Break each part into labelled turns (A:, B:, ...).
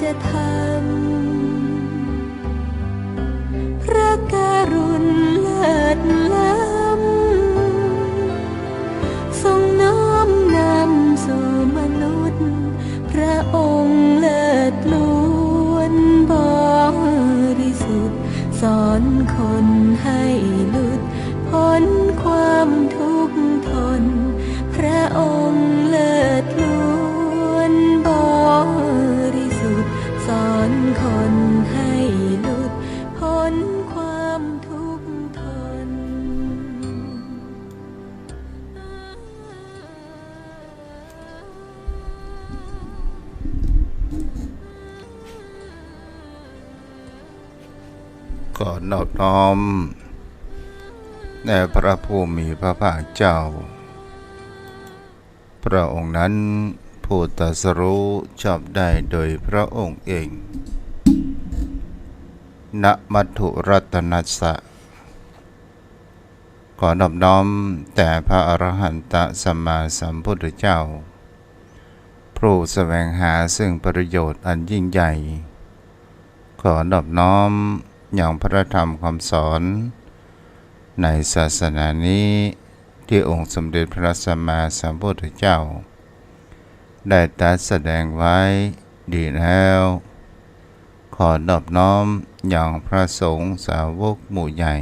A: จะทำพระกรุณเลิศล้ำทรงน้อมนำสู่มนุษย์พระองค์เลิศล้วนบริสุทธิ์สอนคนให้หลุดพ้นความทุกข์ทนพระองค์เลิศล้วนบริสุทธิ์สอนคนให้หลุดพ้นความทุกข์ทน
B: ก็นอบน้อมแด่พระผู้มีพระภาคเจ้าพระองค์นั้นผู้ตรัสรู้ชอบได้โดยพระองค์เองณมัทธุรัตนัสสะขอนอบน้อมแต่พระอรหันตสัมมาสัมพุทธเจ้าผู้แสวงหาซึ่งประโยชน์อันยิ่งใหญ่ขอนอบน้อมอย่างพระธรรมคำสอนในศาสนานี้ที่องค์สมเด็จพระสัมมาสัมพุทธเจ้าได้ตรัสแสดงไว้ดีแล้วขอนอบน้อมอย่างพระสงฆ์สาวกหมู่ใหญ่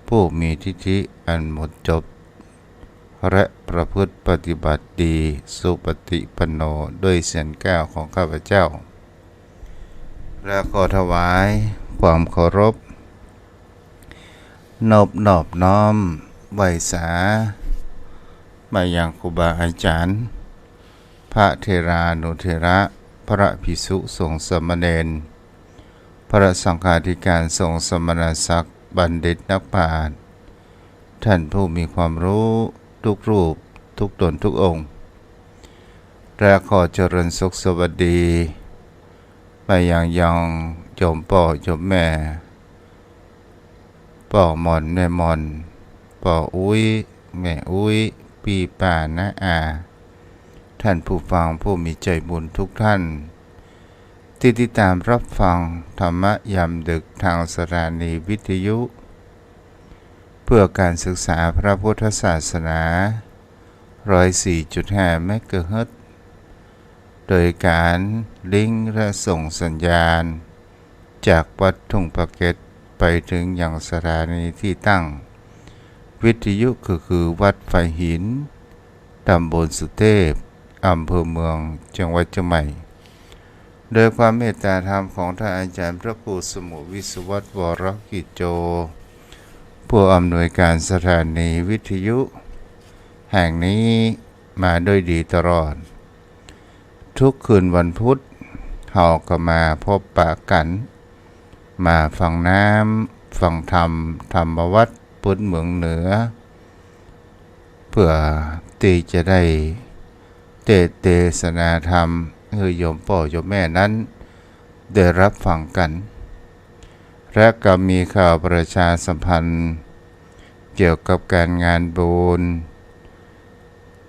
B: ผู้มีทิฏฐิอันหมดจบและประพฤติปฏิบัติดีสุปฏิปันโนด้วยเสียงแก้วของข้าพเจ้าและขอถวายความเคารพนอบน้อมไหว้สามายังครูบาอาจารย์พระเถรานุเถระพระภิกษุสงฆ์สามเณรพระสังฆาธิการสงฆ์สมณศักดิ์บัณฑิตนักปราชญ์ท่านผู้มีความรู้ทุกรูปทุกตนทุกองค์และขอเจริญสุขสวัสดีไปยังโยมพ่อโยมแม่พ่อหม่อนแม่หม่อนพ่ออุ้ยแม่อุ้ยพี่ป้าน้าอาท่านผู้ฟังผู้มีใจบุญทุกท่านที่ติดตามรับฟังธรรมะยามดึกทางสถานีวิทยุเพื่อการศึกษาพระพุทธศาสนา 104.5 เมกะเฮิรตซ์โดยการลิงก์และส่งสัญญาณจากวัดทุ่งปะเก็ตไปถึงยังสถานีที่ตั้งวิทยุคือวัดไฟหินตำบลสุเทพอำเภอเมืองจังหวัดเชียงใหม่โดยความเมตตาธรรมของท่านอาจารย์พระครูสมุวิศวัตรวรกิจโจผู้อำนวยการสถานีวิทยุแห่งนี้มาด้วยดีตลอดทุกคืนวันพุธเราก็มาพบปะกันมาฟังน้ำฟังธรรมธรรมวัดพุทธเมืองเหนือเพื่อที่จะได้เทศนาธรรมให้โยมพ่อโยมแม่นั้นได้รับฟังกันและก็มีข่าวประชาสัมพันธ์เกี่ยวกับการงานบุญ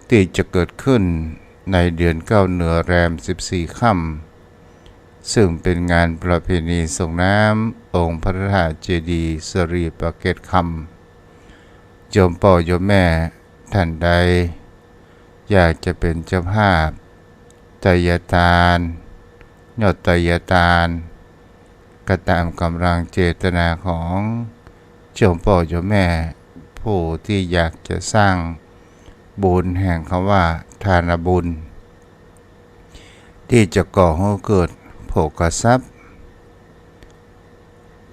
B: ที่จะเกิดขึ้นในเดือน9เหนือแรม14ค่ำซึ่งเป็นงานประเพณีส่งน้ำองค์พระธาตุเจดีย์สรีปะเกตคำโยมพ่อโยมแม่ท่านใดอยากจะเป็นเจ้าภาพไตรยทานยอดไตรยทานก็ตามกำลังเจตนาของโยมพ่อโยมแม่ผู้ที่อยากจะสร้างบุญแห่งคำว่าทานบุญที่จะก่อให้เกิดโภคทรัพย์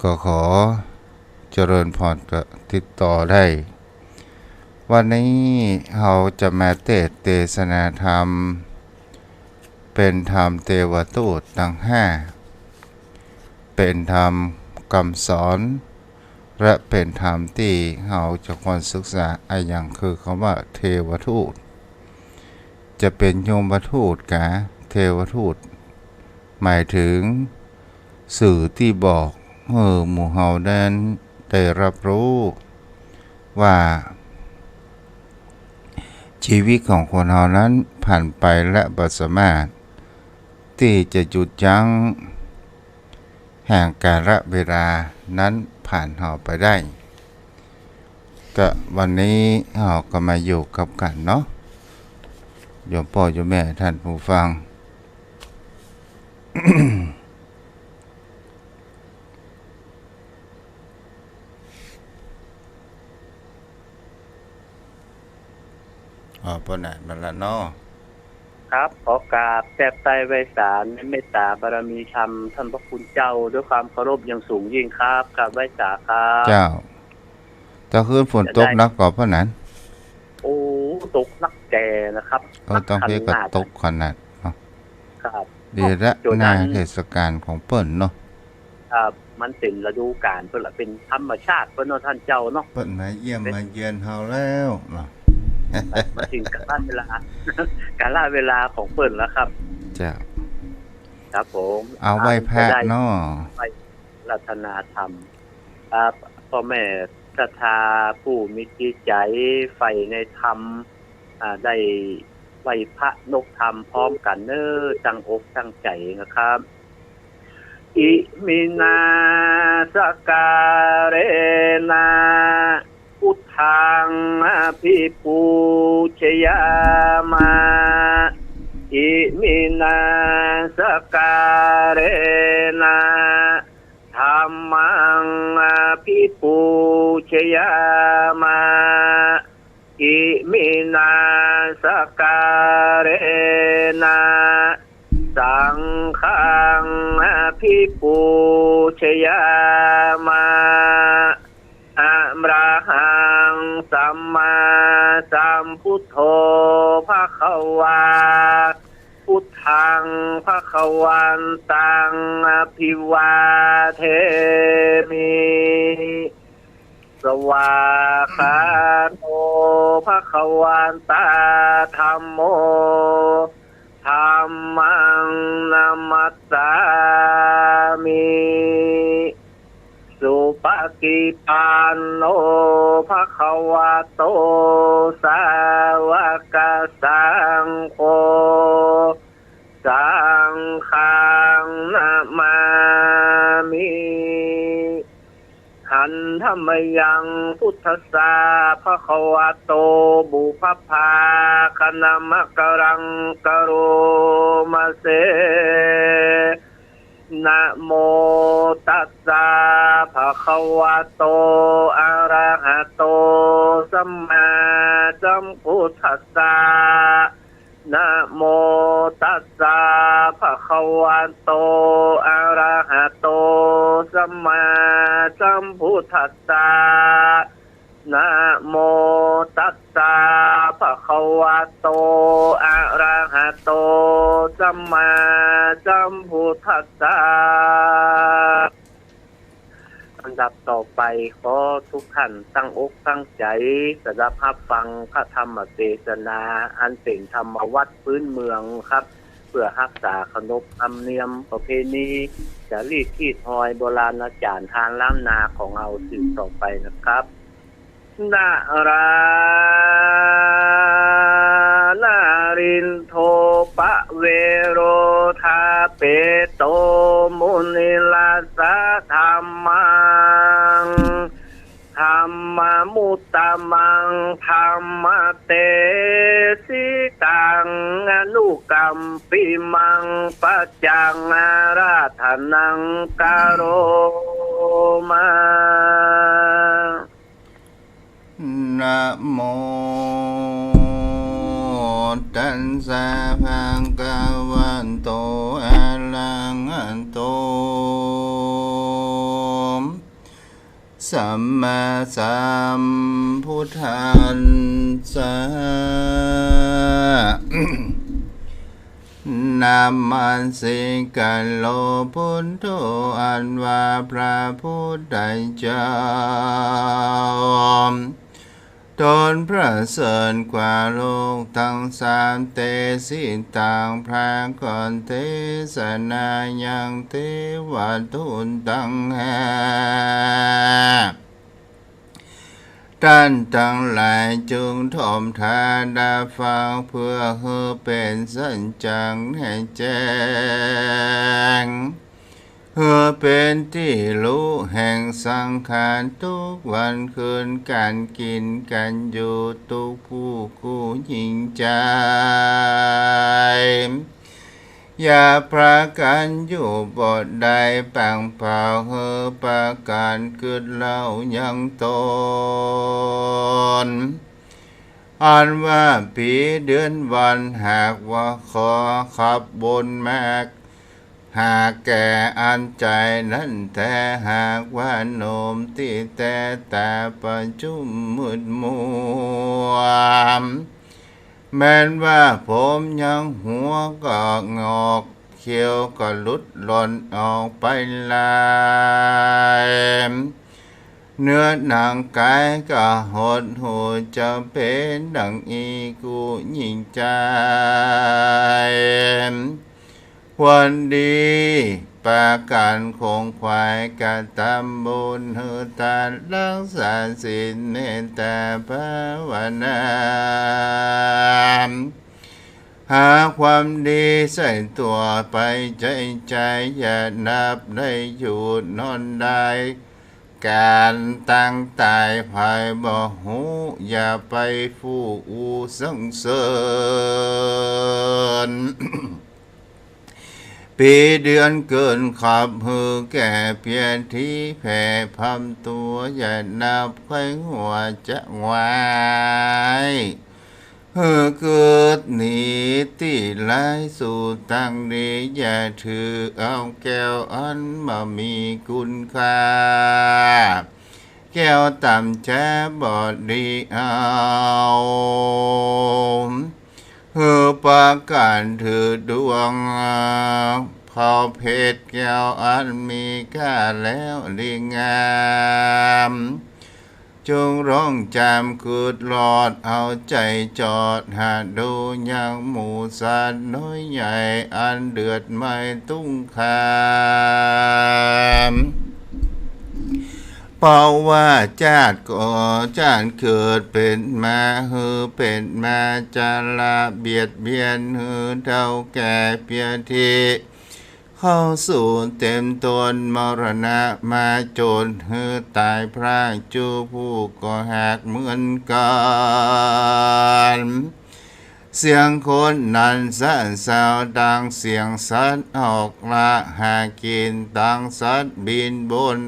B: ก็ขอเจริญพรกับติดต่อได้วันนี้เราจะมาเทศนาธรรมเป็นธรรมเทวทูตทั้ง5เป็นธรรมคำสอนและเป็นธรรมที่เราจะควรศึกษาอย่างคือคำว่าเทวทูตจะเป็นโยมทูตกะเทวทูตหมายถึงสื่อที่บอกหมู่เฮานั้นได้รับรู้ว่าชีวิตของคนเฮานั้นผ่านไปและบ่สามารถท ที่จะหยุดยั้งแห่งกาลเวลานั้นผ่านเราไปได้ก็วันนี้เราก็มาอยู่กับกันเนาะโยมพ่อโยมแม่ท่านผู้ฟัง ปนไหนมาละเนาะ
C: ครับขอกราบแทบไตรไวสารในเมตตาบารมีธรรมท่านพระคุณเจ้าด้วยความเคารพอย่างสูงยิ่งครับกราบไวสาครับ
B: เจ้าตะคืนฝนตกนักก่อพะนั้น
C: โอ้ตกนักแก่นะครับ
B: ก็ต้องเรียกว่าตกขนาดเนาะ
C: ครับ
B: ดีละหน้าเทศกาลของเปิ้นเนาะ
C: ครับมันเป็นฤดูกาลเพิ่นละเป็นธรรมชาติเพิ่นเนาะท่านเจ้าเนาะ
B: เปิ้นมาเยี่ยมมาเยือนเฮาแล้วเนาะ
C: มาถึงกาลเวลา กาลเวลาของเปิ้นแล้วครับ
B: จ้า
C: ครับผม
B: เอาไว้แพะเนาะ
C: ไว้รัตนาธรรมครับพ่อแม่ศรัทธาผู้มีจิตใจใฝ่ในธรรมได้ไหว้พระนกธรรมพร้อมกันเน้อตั้งอกตั้งใจนะครับอิมินาสการเรนาพุทธังอภิปูชยามาอิมินาสการเรนาธัมมังอภิปูชยามาอิมินาสการเรนะสังฆังอภิปูชยามาอะระหังสัมมาสัมพุทโธภควาพุทธังภควันตังอภิวาเทมิสวากขาโตภคววันตาธัมโมธัมมังนัมมัสสามิสุปฏิปันโนภควโตสาวกสังโฆสังฆังนะมามิหันธรรมยังพุทธสาภควโตบุพพาคณมะกรังกโรมะเสนะโมตัสสะภะคะวะโตอะระหะโตสัมมาสัมพุทธัสสะนะโมตัสสะภะคะวะโตอะระหะโตสัมมาสัมพุทธัสสะนะโมตัสสะภะคะวะโตอะระหะโตสัมมาสัมพุทธัสสะอันดับต่อไปขอทุกท่านตั้งอกตั้งใจสดับรับฟังพระธรรมเทศนาอันเป็นธรรมวัดพื้นเมืองครับเพื่อรักษาขนบธรรมเนียมประเพณีจารีตที่ทอยโบราณอาจารย์ทางล้านนาของเราสืบต่อไปนะครับนารานารินโทปะเวโรธาเปโตมุนิลาสะธรรมังธรรมมุตตมังธรรมเตสิตังอนุกัมปิมังปัจจังอาราธนังกโรมา
B: นะโมตัสสะภะคะวะโตอะระหะโตสัมมาสัมพุทธัสสะนามันสิกันโลพุทโธอันว่าพระพุทธเจ้าตนพระเสริญกว่าโลกทั้งสามเตสิตังพระก่อนเทศนายังเทวทุนตังหา ท่านทั้งหลายจงถ่อมทาดาฟังเพื่อให้เป็นสัจจังให้แจ้งเพื่อเป็นที่รู้แห่งสังขารทุกวันคืนการกินกันอยู่ทุกผู้คู่ยิ่งใจอย่าประกันอยู่บ่ใดปังเผาเฮอประการเกิดเล่ายังตนอันว่าปีเดือนวันหากว่าขอขับบนแมกหากแก่อันใจนั้นแต่หากว่าโนมที่แต่ประจุมมืดมัวแม้นว่าผมยังหัวก็งอกเขียวก็หลุดหล่นออกไปลายเนื้อหนังกายก็หดหูจะเป็นดังอีกูยิ่งใจวันดีประการคงควายกะตำบุญหือตารักษาศีลเมตตาภาวนาหาความดีใส่ตัวไปใจอย่านับได้อยู่นอนได้การตั้งตายภายบ่หูอย่าไปฟู่อูสังเสริญปีเดือนเกินขับหือแก่เพียรที่แผ่พำตัวอย่านับไข้หัวจะวายเฮือเกิดหนีที่ไหลสู่ตั้งดีอย่าถือเอาแก้วอันบ่มีคุณค่าแก้วต่ำแช่บอดดีเอาเฮือประการถือดวงเผาเพชรแก้วอันมีค่าแล้วดีงามจงร้องจำคืดหลอดเอาใจจอดหาดูยังหมู่สัตว์น้อยใหญ่อันเดือดไม่ตุ้งคามเพราะว่าชาติก่อชาติเกิดเป็นมาฮือเป็นมาจะละเบียดเบียนฮือเท่าแก่เพียทีเข้าสู่เต็มตนมรณะมาโจรฮือตายพรากจูผู้ก็หักเหมือนกันเสียงคนนั้นสั่นสาวดังเสียงสัตว์ออกละหากินดังสัตว์บินบน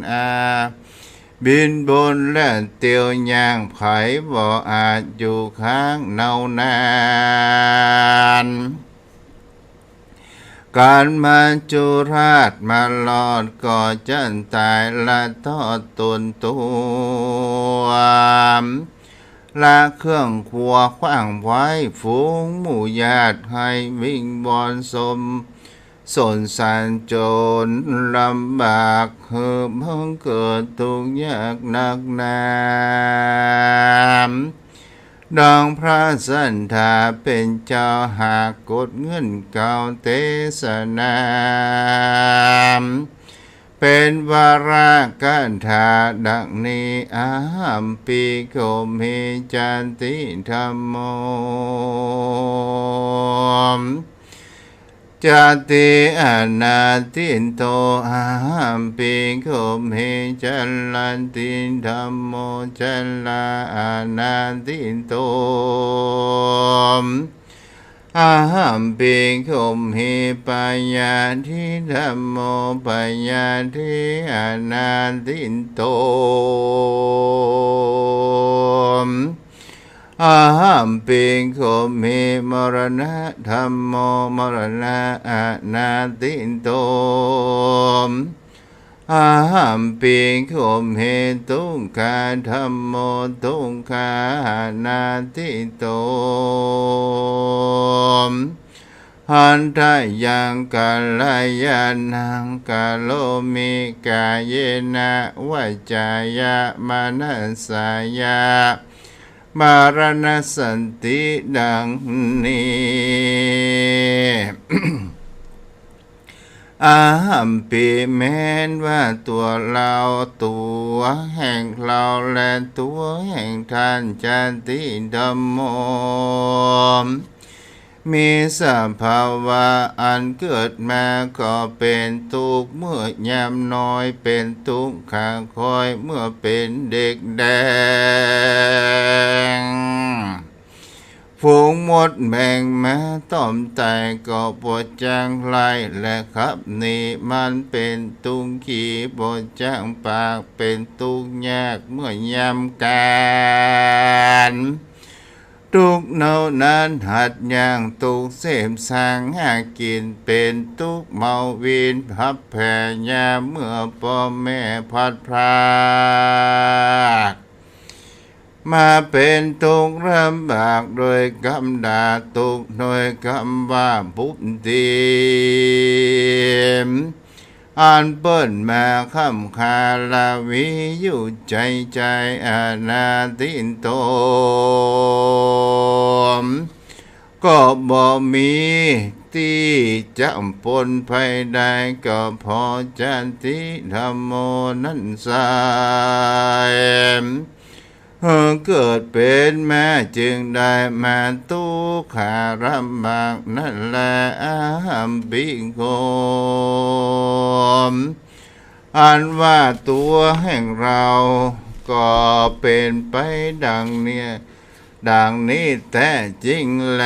B: บินบนและเตียวย่างไผบ่อาจอยู่ข้างเนาวนานการมาจุราชมาหลอดก่อจันตายละทอดตนตัวละเครื่องครัวขว้างไว้ฝูงหมู่ญาติให้วิ่งบอนสมสนสารจนลำบากเฮือเพิ่งเกิดทุกข์ยากหนักหนาดังพระสันธาเป็นเจ้าหากกดเงินเก่าเทศนาเป็นวาระกันธาดังนี้อาหัมปีโกมิจันติธรรมโมจติอนาตินโตอาหัมปิโกมิจัลลันติธัมโมจัลลาอนาตินโตอาหัมปิโกมิปัญญาทิธัมโมปัญญาทิอนาตินโตอาหัมปิโกมิมรณะธัมโมมรณะอนาตินโตอาหัมปิโกมิทุกขาธัมโมทุกขาอนาติโตหันทายังกาลายานังกาโลมิกายเยนะวัจจายะมนัสสายะมารณสันติดังนี้ อาหัมปีแม้นว่าตัวเราตัวแห่งเราและตัวแห่งท่านจันติธัมโมมีสภาวะอันเกิดมาก็เป็นทุกข์เมื่อยามน้อยเป็นทุกข์ข้าคอยเมื่อเป็นเด็กแดงฝูงมดแมงมาต้อมไตก็ปวดจางไหลและครับนี่มันเป็นตุงขี้ปวดจางปากเป็นตุงยากเมื่อยามการทุกเนานั้นหัดย่างตุกเสมสร้างหากินเป็นทุกเมาวินพับแผ่ยาเมื่อพ่อแม่พัดพรากมาเป็นทุกข์ลำบากโดยกำดาทุกข์โดยคำว่าบุญทีอันเปิ้นมาคำคาลาวิอยู่ใจใจอาณาตินโตก็บ่มีที่จำปนภัยใดก็พอจันติธรรมโมนั้นสายเกิดเป็นแม่จึงได้มาตุขาลำบากนั่นแหละอาหัมปิโกอันว่าตัวแห่งเราก็เป็นไปดังนี้แต่จริงแล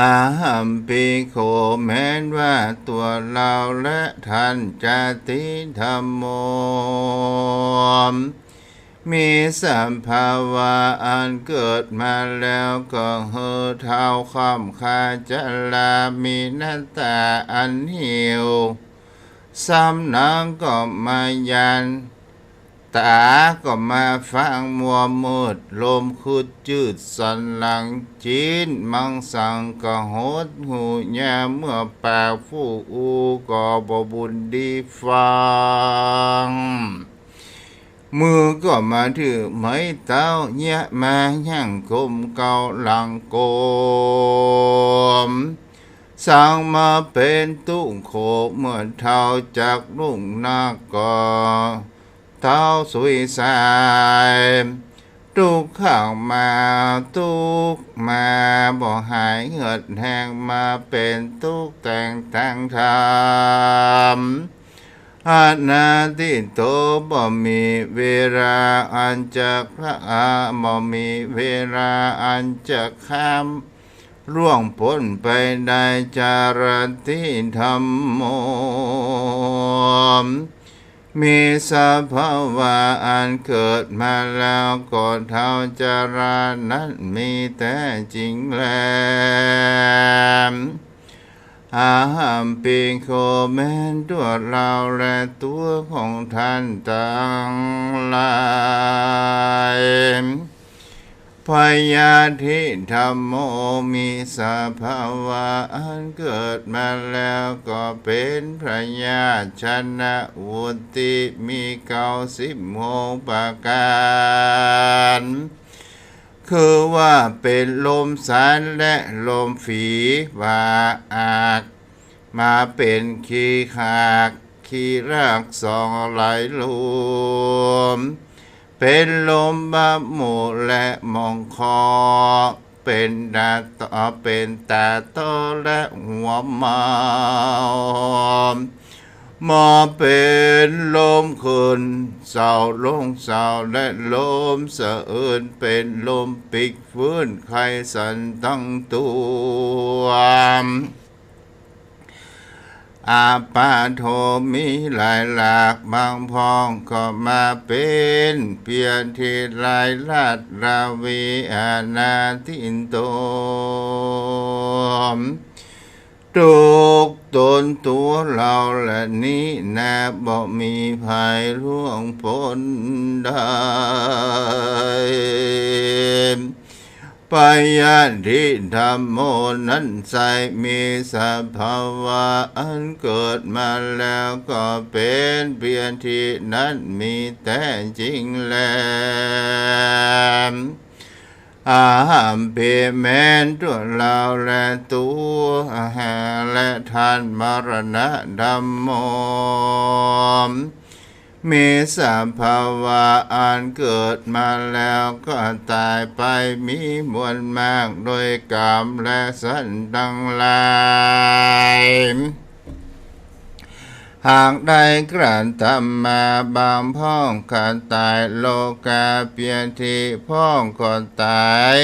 B: อาหัมปิโกแม้นว่าตัวเราและท่านจติธัมโมมีสัมภาวะอันเกิดมาแล้วก็เห่อเท้าค่ำคาจะลามีนัตตาอันหิวซ้ำนังก็มายันตาก็มาฟังมัวมืดลมคุดจืดสันหลังจีนมังสังก็โหดหูยาเมื่อปากผู้อูก็บ่บุญดีฟังมือก็มาถือไม้เต้าแยะมาย่างกลมเกาหลังโกมสร้างมาเป็นตุ้งโขเมื่อเท่าจากลุ่งนาก่อเท้าสุยสายทุกข้างมาทุกมาบ่หายเหือดแห้งมาเป็นทุกแต่งตั้งธรรมอาณาติโตบ่มีเวลาอันจะพระอาบ่มีเวลาอันจะข้ามล่วงพ้นไปได้จารติธรรมโมมีสภาวะอันเกิดมาแล้วก่อนเท่าจารานั้นมีแต่จริงแลอาหัมปิโกแม้นตัวเราและตัวของท่านทั้งหลายพยาธิธรรมโมมีสภาวะอันเกิดมาแล้วก็เป็นพระญาชนะวุติมี96ประการคือว่าเป็นลมสารและลมฝีว่าอากมาเป็นขี้ขากขี้รากสองไหลลมเป็นลมบะหมูและมองคอเป็นตาโตและหัวเมามาเป็นลมขึ้นเศร้าลงเศร้าและลมสะอื้นเป็นลมปิกฟื้นไข้สันตั้งตัวอาปาโทมีหลายหลากบางพองก็มาเป็นเพียรที่หลายลาดราวีอาณาตินโตทุกตนตัวเราและนี้นาบ่มีภัยล่วงพ้นได้ปยาธิธรรมโมนั้นใสมีสภาวะอันเกิดมาแล้วก็เป็นเพียงที่นั้นมีแต่จริงแล อาหัมปิแม้นตัวเราและตัวและท่านมรณะดัมโมมีสัพพวะอันเกิดมาแล้วก็ตายไปมีมวลมากโดยกามและสันดังหลายหากได้กลั่นทำมาบางพ้องก็ตายโลกาเปียทีพ้องก็ตาย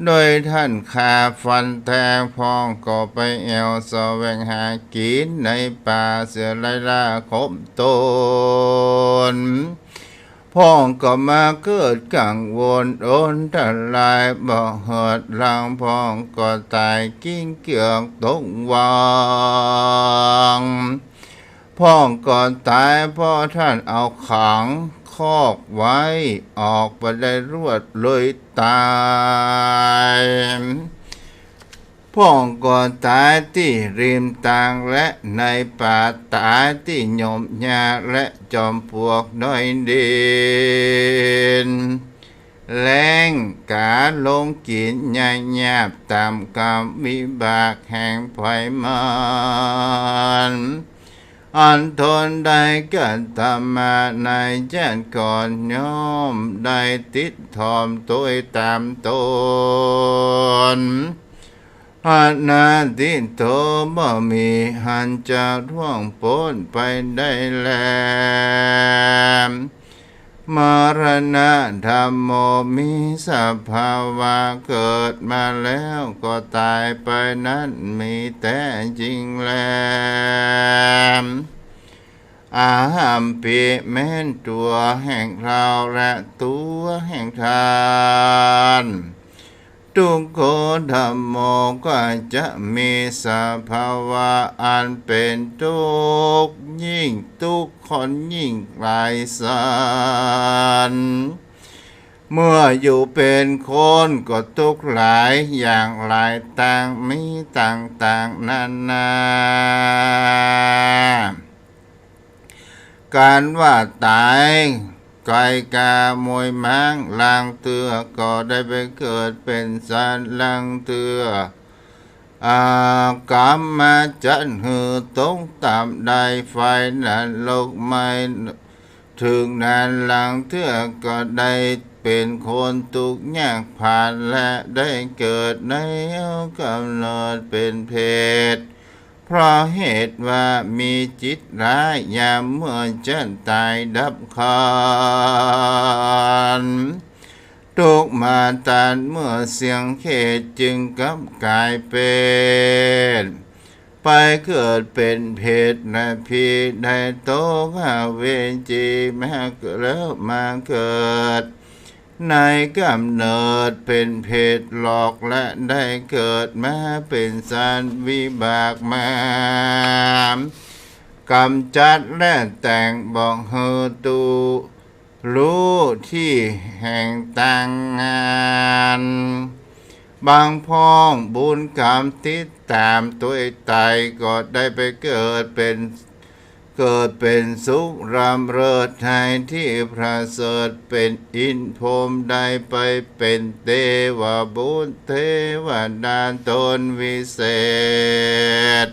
B: โดยท่านขาฟันแทงพ้องก็ไปแอวแสวงหากินในป่าเสือไล่ล่าคบตนพ้องก็มาเกิดกังวลโอนทลายบ่เหิดหลังพ้องก็ตายกิ้งเกือกตกวังพ้องก่อนตายพ่อท่านเอาขังคอกไว้ออกไปได้รวดเลยตายพ้องก่อนตายที่ริมทางและในป่าตายที่โยมญาและจอมปลวกน้อยดินแรงกาลงกินยายหยาบตามกรรมวิบากแห่งไฟมันอันทนได้กันธรรมาในแจ้นก่อนย่อมได้ติดทอมตัวตามตนหันนาติโตบ่มีหันจะร่วงพ้นไปได้แล้วมรณะธรรมโมมีสภาวะเกิดมาแล้วก็ตายไปนั้นมีแต่จริงแล้วอาหัมปิแม้นตัวแห่งเราและตัวแห่งทานทุกโขธรรมโมก็จะมีสภาวะอันเป็นทุกข์ยิ่งทุกข์คนยิ่งไกลสันเมื่ออยู่เป็นคนก็ทุกข์หลายอย่างหลายต่างมีต่างๆนานาการว่าตายไก่กามวยม้างลางเตือก็ได้ไปเกิดเป็นสัตว์ลางเตือกรรมมาจันหือตรงตามได้ไฟนั้นโลกไม่ถึงนั้นลางเตือก็ได้เป็นคนทุกข์ยากผ่านและได้เกิดในกำเนิดเป็นเพศเพราะเหตุว่ามีจิตร้ายยามเมื่อจะตายดับขันทุกมาตานเมื่อเสียงเขตจึงกับกายเป็นไปเกิดเป็นเพศนาพีได้โตกเวจีแม้แล้วมาเกิดในกำเนิดเป็นเพศหลอกและได้เกิดมาเป็นสัตว์วิบากมากำจัดและแต่งบอกเฮตูรู้ที่แห่งต่างงานบางพ้องบุญกรรมติดตามตัวตายก็ได้ไปเกิดเป็นสุขรำเริดไทยที่ประเสริฐเป็นอินพรหมได้ไปเป็นเทวบุตรเทวดาตนวิเศษ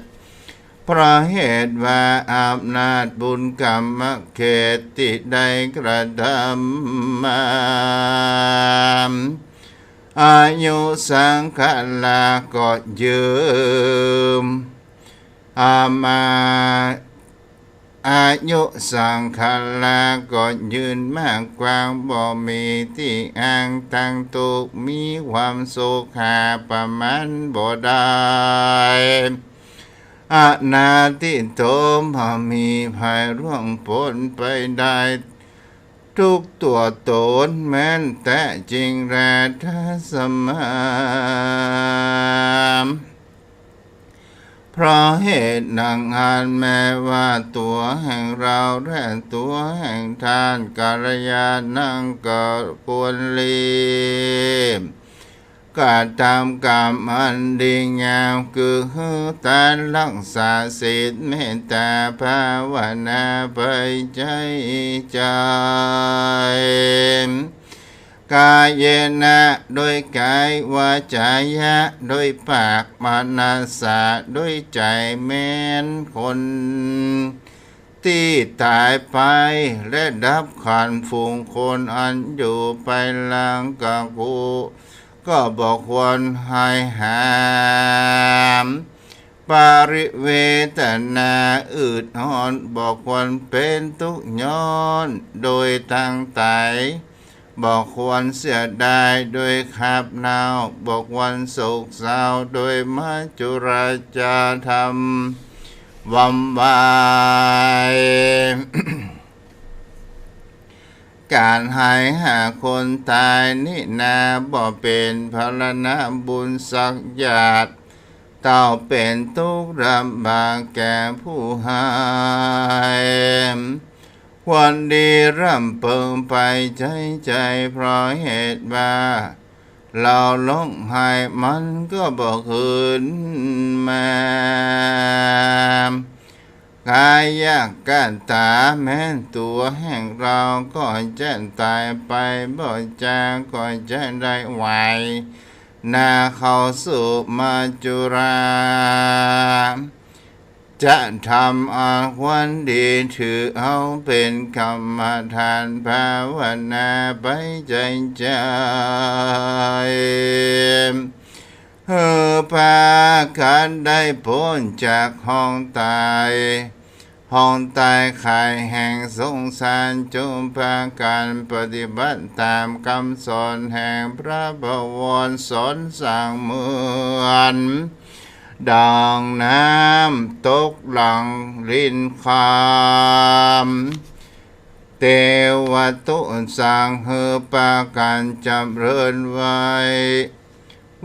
B: เพราะเหตุว่าอำนาจบุญกรรมเขตที่ได้กระทำมาอายุสังขลาก็ยืมอายุสังขลาก็ยืนมากกว้างบ่มีที่อ้างตั้งตุกมีความสุขหาประมาณบ่ได้อนาติโตมมีภัยร่วงพ้นไปได้ทุกตัวตนแม้นแต่จริงแท้สมามเพราะเหตุนังอันแม้ว่าตัวแห่งเราและตัวแห่งท่านกัลยาณังก็ควรลีกาทำกรรมอันดีงามคือการรักษาศีลเมตตาภาวนาไปใจ กายเยนะโดยกายวาจายะโดยปากมานาสะโดยใจแม้นคนที่ตายไปและดับขันฝูงคนอันอยู่ไปหลังกากูก็บอกควรให้หามปาริเวทนาอืดหอนบอกควรเป็นทุกข์ย้อนโดยตั้งใจบอกควรเสียดายโดยขับนาวบอกวันโศกเศร้าโดยมัจจุราชาธรรมวำวาย การหายหาคนตายนี่นาบ่เป็นภาลนะบุญสักญาติเต่าเป็นทุกข์ลำบากแก่ผู้หายควรดีร่ำเพิงไปใจเพราะเหตุว่าเราลงหายมันก็บ่คืนมากายยากกันตาแม้นตัวแห่งเราก็จะตายไปบ่จาก็จะได้ไหวนาเข้าสู่มาจุราจะทำอาวันดีถือเอาเป็นกรรมฐานภาวนาไปใจพากันได้พ้นจากห้องตายห้องตายขายแห่งสงสารจงพาการปฏิบัติตามคำสอนแห่งพระบวรสอนสร้างเหมือนดังน้ำตกหลังรินคามเทวตุสังเฮปาการจำเริญไ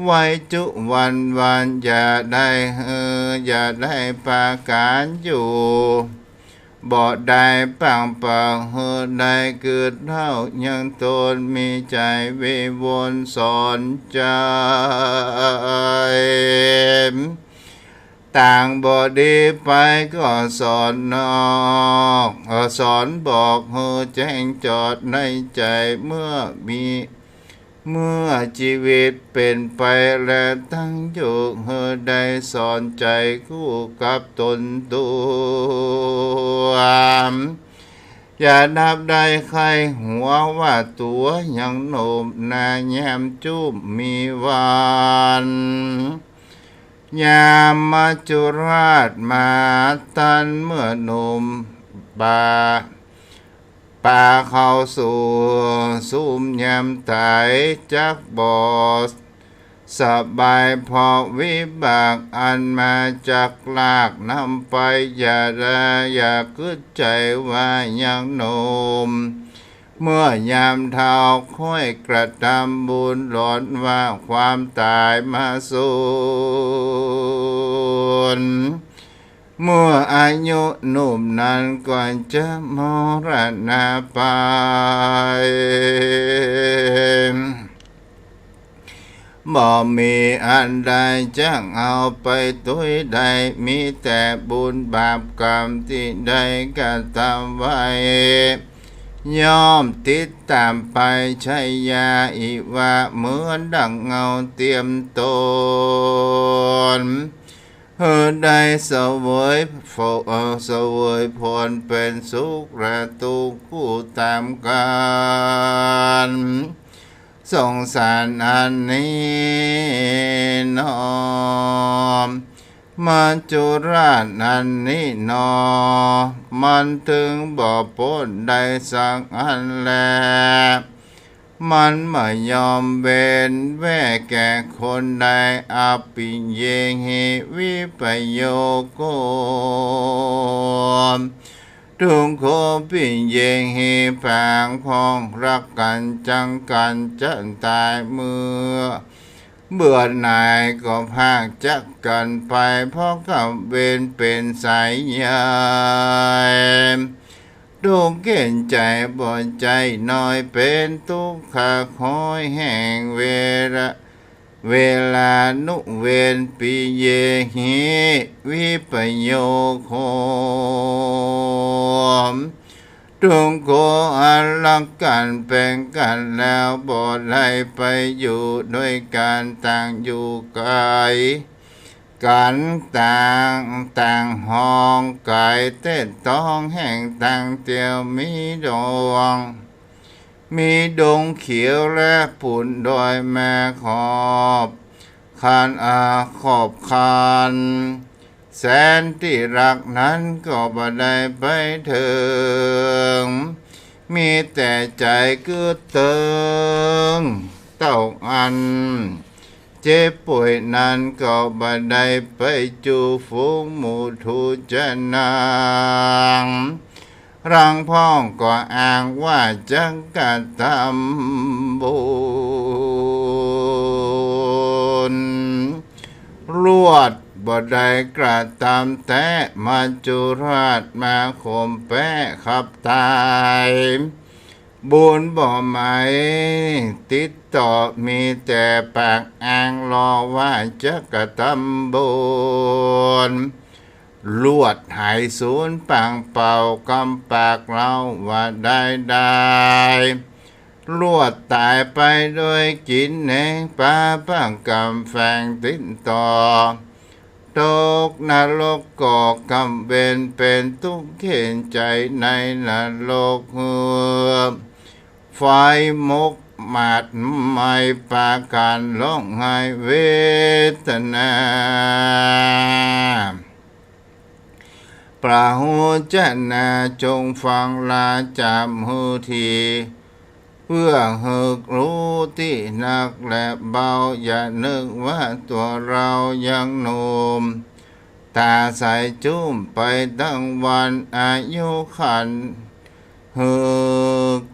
B: ว้จุวันอย่าได้ปาการอยู่บ่ได้ปังได้เกิดเท่ายังตนมีใจวิวนสอนใจต่างบ่ดีไปก็สอนนอกสอนบอกแจ้งจอดในใจเมื่อชีวิตเป็นไปและตั้งอยู่ได้สอนใจคู่กับตนตัวอย่านับได้ใครหัวว่าตัวยังหนุ่มนาแย้มจุบมีวันยามมาจุราชมาตันเมื่อหนุ่มป่าเข้าสู่ซุ่มยำไตจักบอดสบายพอวิบากอันมาจากลากนำไปอย่าคิดใจว่ายังหนุ่มเมื่อยามเท้าค่อยกระทำบุญหลอนว่าความตายมาสูญเมื่ออายุหนุ่มนั้นก่อนจะมรณะไปบ่มีอันใดจะเอาไปตุยใดมีแต่บุญบาปกรรมที่ได้กระทำไว้ย่อมติดตามไปใช้ยาอีกว่าเหมือนดังเงาเตรียมตนได้เสวยผลเป็นสุขและทุกข์คู่ตามกันสงสารอันนี้น้อมมัจจุราชอันนี้นอมันถึงบ่พ้นได้สักอันแลมันไม่ยอมเว้นแว่แก่คนใดอปิเยหิวิปโยโกทุกโคปิเยหิแผงพองรักกันจังกันจะตายเมื่อเบื่อหน่ายก็พากจักกันไปเพราะกับเวรเป็นสายใยดูเก่งใจบ่ใจน้อยเป็นทุกข์คอยแห่งเวลานุเวนปิเยหิวิปโยโคม ทุกคนอันรักกันเป็นกันแล้วบ่ได้ไปอยู่ด้วยกันต่างอยู่ไกลกันต่างห้องกายเต้นต้องแห่งต่างเตียวมีดวงมีดงเขียวและปุ่นโดยแม่ขอบขอบคันแสนที่รักนั้นก็บ่ได้ไปถึงมีแต่ใจcứตึงเต้าอันเจ็บป่วยนั้นก็บ่ได้ไปจูฝูงหมู่ทูจะนางรังพ้องก็อ้างว่าจังกะทำบุญรวดบ่ได้กระทำแต่มาจุราชมาข่มแปะขับตายบุญบ่ไหมติดต่อมีแต่ปากอ้างรอว่าจะกระทำบุญลวดหายสูญปังเป่ากำปากเราว่าได้ลวดตายไปโดยกินเนป้าปังกำแฝงติดต่อตกนรกก่อกำเบนเป็นทุกข์เข็นใจในนรกไฟมกมาดไม่ปาการร้องไห้เวทนาปราหูจนาจงฟังลาจามหูทีเพื่อหึกรู้ที่หนักและเบาอย่านึกว่าตัวเรายังหนุ่มตาใสจุ้มไปทั้งวันอายุขัน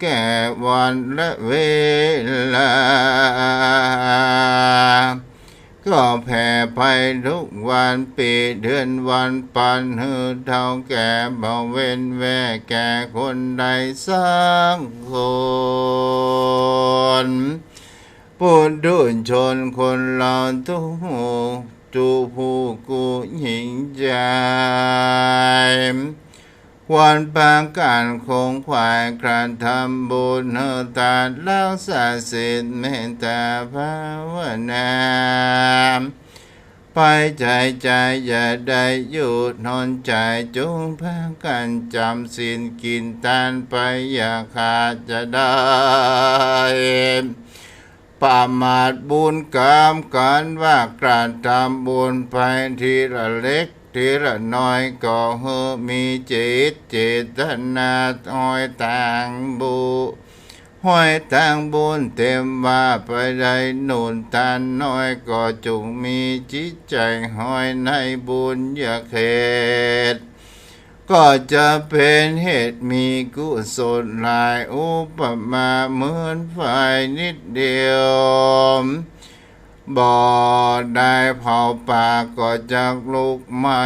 B: แก่วันและเวลาก็แผ่ไปทุกวันปีเดือนวันปันเท่าแก่บ่เว้นแว่แก่คนใดสักคนปุถุชนคนเราทุกผู้กูหญิงใจวันปางการคงควายกระทำบุญตาลักษาศีลเมตตาภาวนาไปใจอย่าได้หยุดนอนใจจงพากันจำศีลกินทานไปอย่าขาดจะได้ประมาทบุญกรรมกันว่ากระทำบุญไปทีละเล็กทีละน้อยก็มีจิตเจตนาห้อยต่างบุญเต็มว่าไปได้นุ่นตาน้อยก็จงมีจิตใจห้อยในบุญอย่าเข็ดก็จะเป็นเหตุมีกุศลหลายอุปมาเหมือนไฟนิดเดียวบ่ได้เผาป่าก็จะลุกไหม้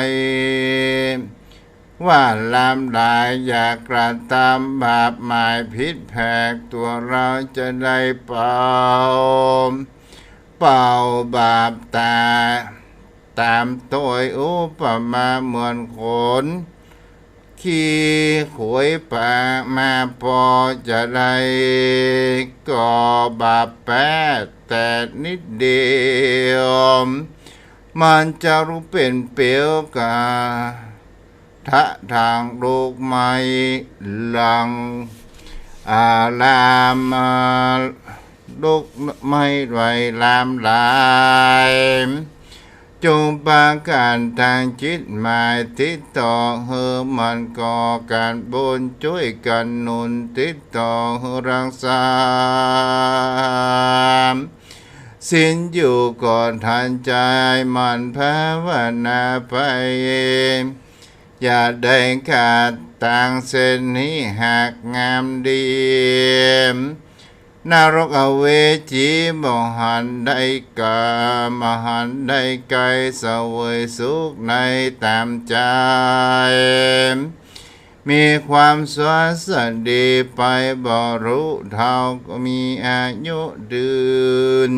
B: ว่าลามลายอยากกระทำบาปหมายผิดแผกตัวเราจะได้เป่าบาปตามตัวอุปมาเหมือนคนขี้ขวยป่ามาพอจะได้ก่อบาปแปดแต่นิดเดียวมันจะรู้เป็นเปียวกาทางโลกไม่หลังลามโลกไม่ไหวลามลายจงปาการทางจิตหมายติดต่อมันก่อการบุญช่วยกันหนุนติดต่อรักษาสิ้นอยู่ก่อนทันใจมันภาวนาไปอย่าได้ขาดต่างเส้นนี้หากงามดีนรกเวจีมหันได้กามหันได้ไกลเสวยสุขในตามใจมีความสวัสดีไปบ่รู้เท่าก็มีอายุยืน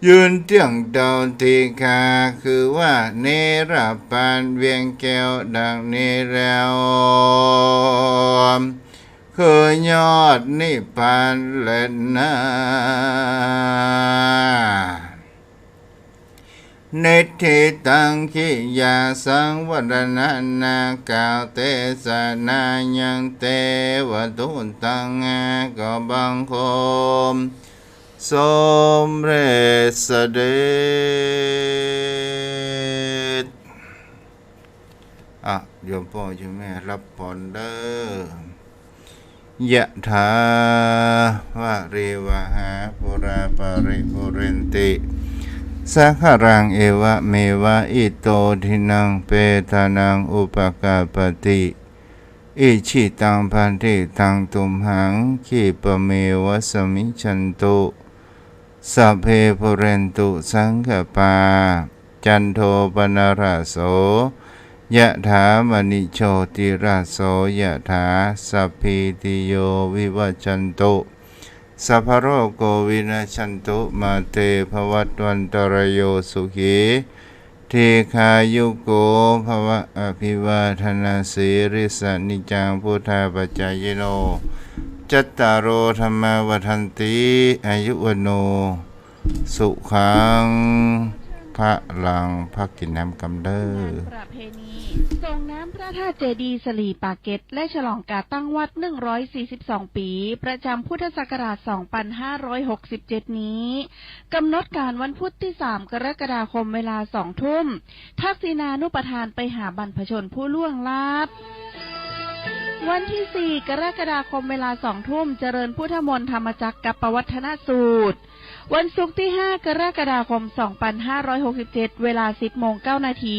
B: ยืนเตียงเดาตีคาคือว่าเนรปานเวียงแก้วดังนี้แล้วคือยอดนิพพานเล่นนาเนติตังคิยาสังวรณนากาเตสนายังเตวตุตังก็บังคมสมเร็จเสด็จโยมพ่อโยมแม่รับพรเด้อยะถาวะริวหาปุราปาริปุเรนติสัคารังเอวะเมวะอิโตทินังเปตานังอุปกาปติอิชิตังพันธิตังตุมหังขีปะเมวะสมิชันตุสัพเพปุเรนตุสังฆปาจันโทปนราโสยะถามณิโชติราโสยะถาสัพพิติโยวิวัจจันตุสัพพะโรโกวินาศชันตุมาเตภวัตวันตรโยสุขีเทคายุโกภวะอภิวาทนาสีริสนิจังพุทธาปัจจายโนจัตตารโอธรรมวัฏันติอายุวโนสุขังพระลังพักกินน้ำกำเด้อ
D: ประเพณีส่งน้ำพระธาตุเจดีย์สลีปาเก็ตและฉลองการตั้งวัด142ปีประจำพุทธศักราช2567นี้กำหนดการวันพุธที่3กรกฎาคมเวลา 2 ทุ่มทักษิณานุปทานไปหาบรรพชนผู้ล่วงลับวันที่4กรกฎาคมเวลา 2 ทุ่มเจริญพุทธมนต์ธรรมจักรกับปวัฒนสูตรวันศุกร์ที่5กรกฎาคม2567เวลา 10:09 นาที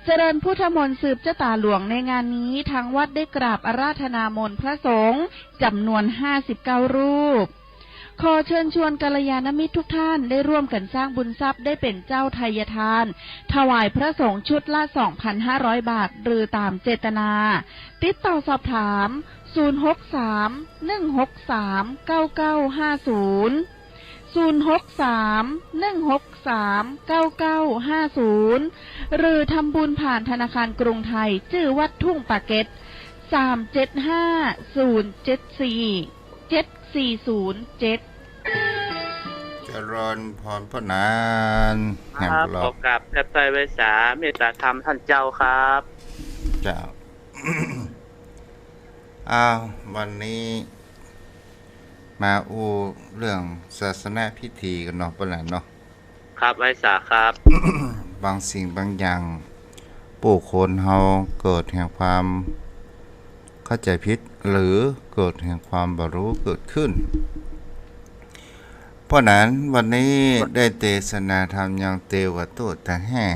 D: เจริญพุทธมนต์สืบเจ้าตาหลวงในงานนี้ทางวัดได้กราบอาราธนามนต์พระสงฆ์จำนวน59รูปขอเชิญชวนกัลยาณมิตรทุกท่านได้ร่วมกันสร้างบุญทรัพย์ได้เป็นเจ้าไทยทานถวายพระสงฆ์ชุดละ 2,500 บาทหรือตามเจตนาติดต่อสอบถาม063-163-9950 063-163-9950 หรือทำบุญผ่านธนาคารกรุงไทยชื่อวัดทุ่งปาเก็ต375-074-7407
B: เจริญพรพนานแห่ง
C: ขอกับแพทย์ไตรไวสาเมตตาธรรมท่านเจ้าครับ
B: เจ้า วันนี้มาเรื่องศาสนาพิธีกันเนาะปะล่ะเนาะ
C: ครับไวสาครับ
B: บางสิ่งบางอย่างผู้คนเฮาเกิดแห่งความเข้าใจผิดหรือเกิดแห่งความบ่รู้เกิดขึ้นเพราะนั้นวันนี้ได้เทศนาธรรมยังเตวตุตะแห่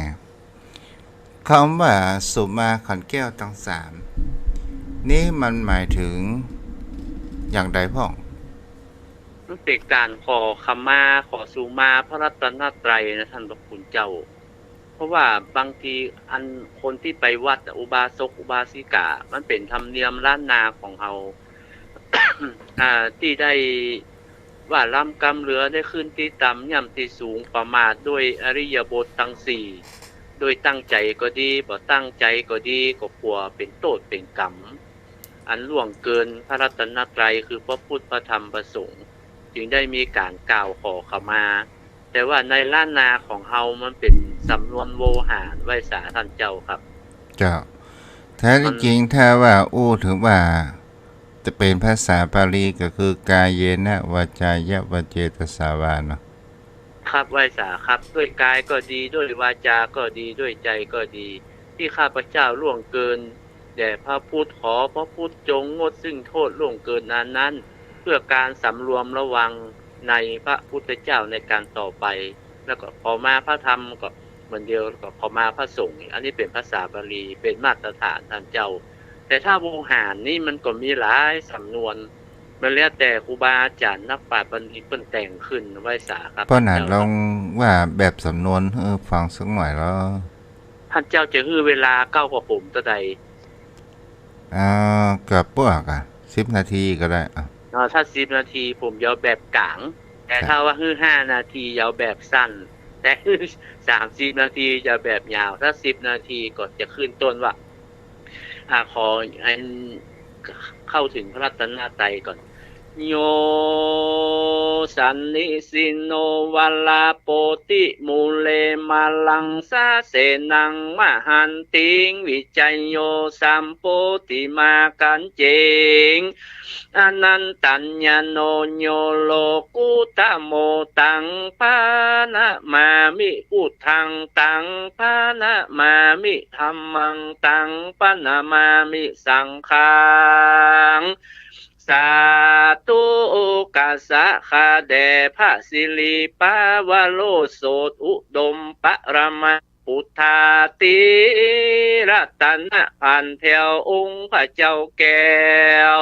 B: คำว่าสุมาขันแก้วทั้งสามนี้มันหมายถึงอย่างใดพ่อง
C: มันเป็นการขอขมาขอสุมาพระรัตนตรัยนะท่านพระคุณเจ้าเพราะว่าบางทีอันคนที่ไปวัดอุบาสกอุบาสิกามันเป็นธรรมเนียมล้านนาของเรา ที่ได้ว่าล่ำกำเหลือได้ขึ้นที่ต่ำย่ำที่สูงประมาทด้วยอริยบททั้งสี่โดยตั้งใจก็ดีบ่ตั้งใจก็ดีก็กลัวเป็นโทษเป็นกรรมอันล่วงเกินพระรัตนตรัยคือพระพุทธพระธรรมพระสงฆ์จึงได้มีการกล่าวขอขมาแต่ว่าในล้านนาของเฮามันเป็นสำนวนโวหารไว้สาท่านเจ้าครับ
B: เจ้าแท้จริงถ้าว่าถือว่าจะเป็นภาษาบาลีก็คือกายเยนะวาจายะวเจตสาวาเนาะ
C: ครับไว้สาครับด้วยกายก็ดีด้วยวาจาก็ดีด้วยใจก็ดีที่ข้าพเจ้าล่วงเกินแด่พระพุทธขอพระพุทธจงงดซึ่งโทษล่วงเกินนั้นเพื่อการสำรวมระวังในพระพุทธเจ้าในการต่อไปแล้วก็ขอมาพระธรรมก็เหมือนเดียวก็ขอมาพระสงฆ์อันนี้เป็นภาษาบาลีเป็นมาตรฐานท่านเจ้าแต่ถ้าวงหารนี่มันก็มีหลายสำนวนมันแล้วแต่ครูบาอาจารย์นักปราชญ์บัณฑิตเพิ่นแต่งขึ้นไว้สาครับ
B: เพราะนั้นลองว่าแบบสำนวนฟังสักหน่อยแล้ว
C: ท่านเจ้าจะฮื้อเวลาเก้ากว่าผมตัวใด
B: กับพวก10 นาทีก็ได้
C: ถ้า10 นาทีผมยาวแบบกลาง แต่ถ้าว่าฮื้อ5 นาทียาวแบบสั้นแต่ฮื้อ30 นาทีจะแบบยาวถ้า10 นาทีก็จะขึ้นต้นว่าขออันเข้าถึงพระรัตนตรัยก่อนโยสันนิสิโนวัลาโปติมูเลมาลังสาเสนังมหันติงวิจัยโยสัมโปติมากันเจงอนันตัญญโนโยโลกุตโมตังปานะมามิอุทังตังปานะมามิธัมมังตังปานะมามิสังฆังสาธุกัสสะคาเดพระสิริปาวโลโสตอุดมปรมาพุทธาติรัตนะพันแถวองค์พระเจ้าแก้ว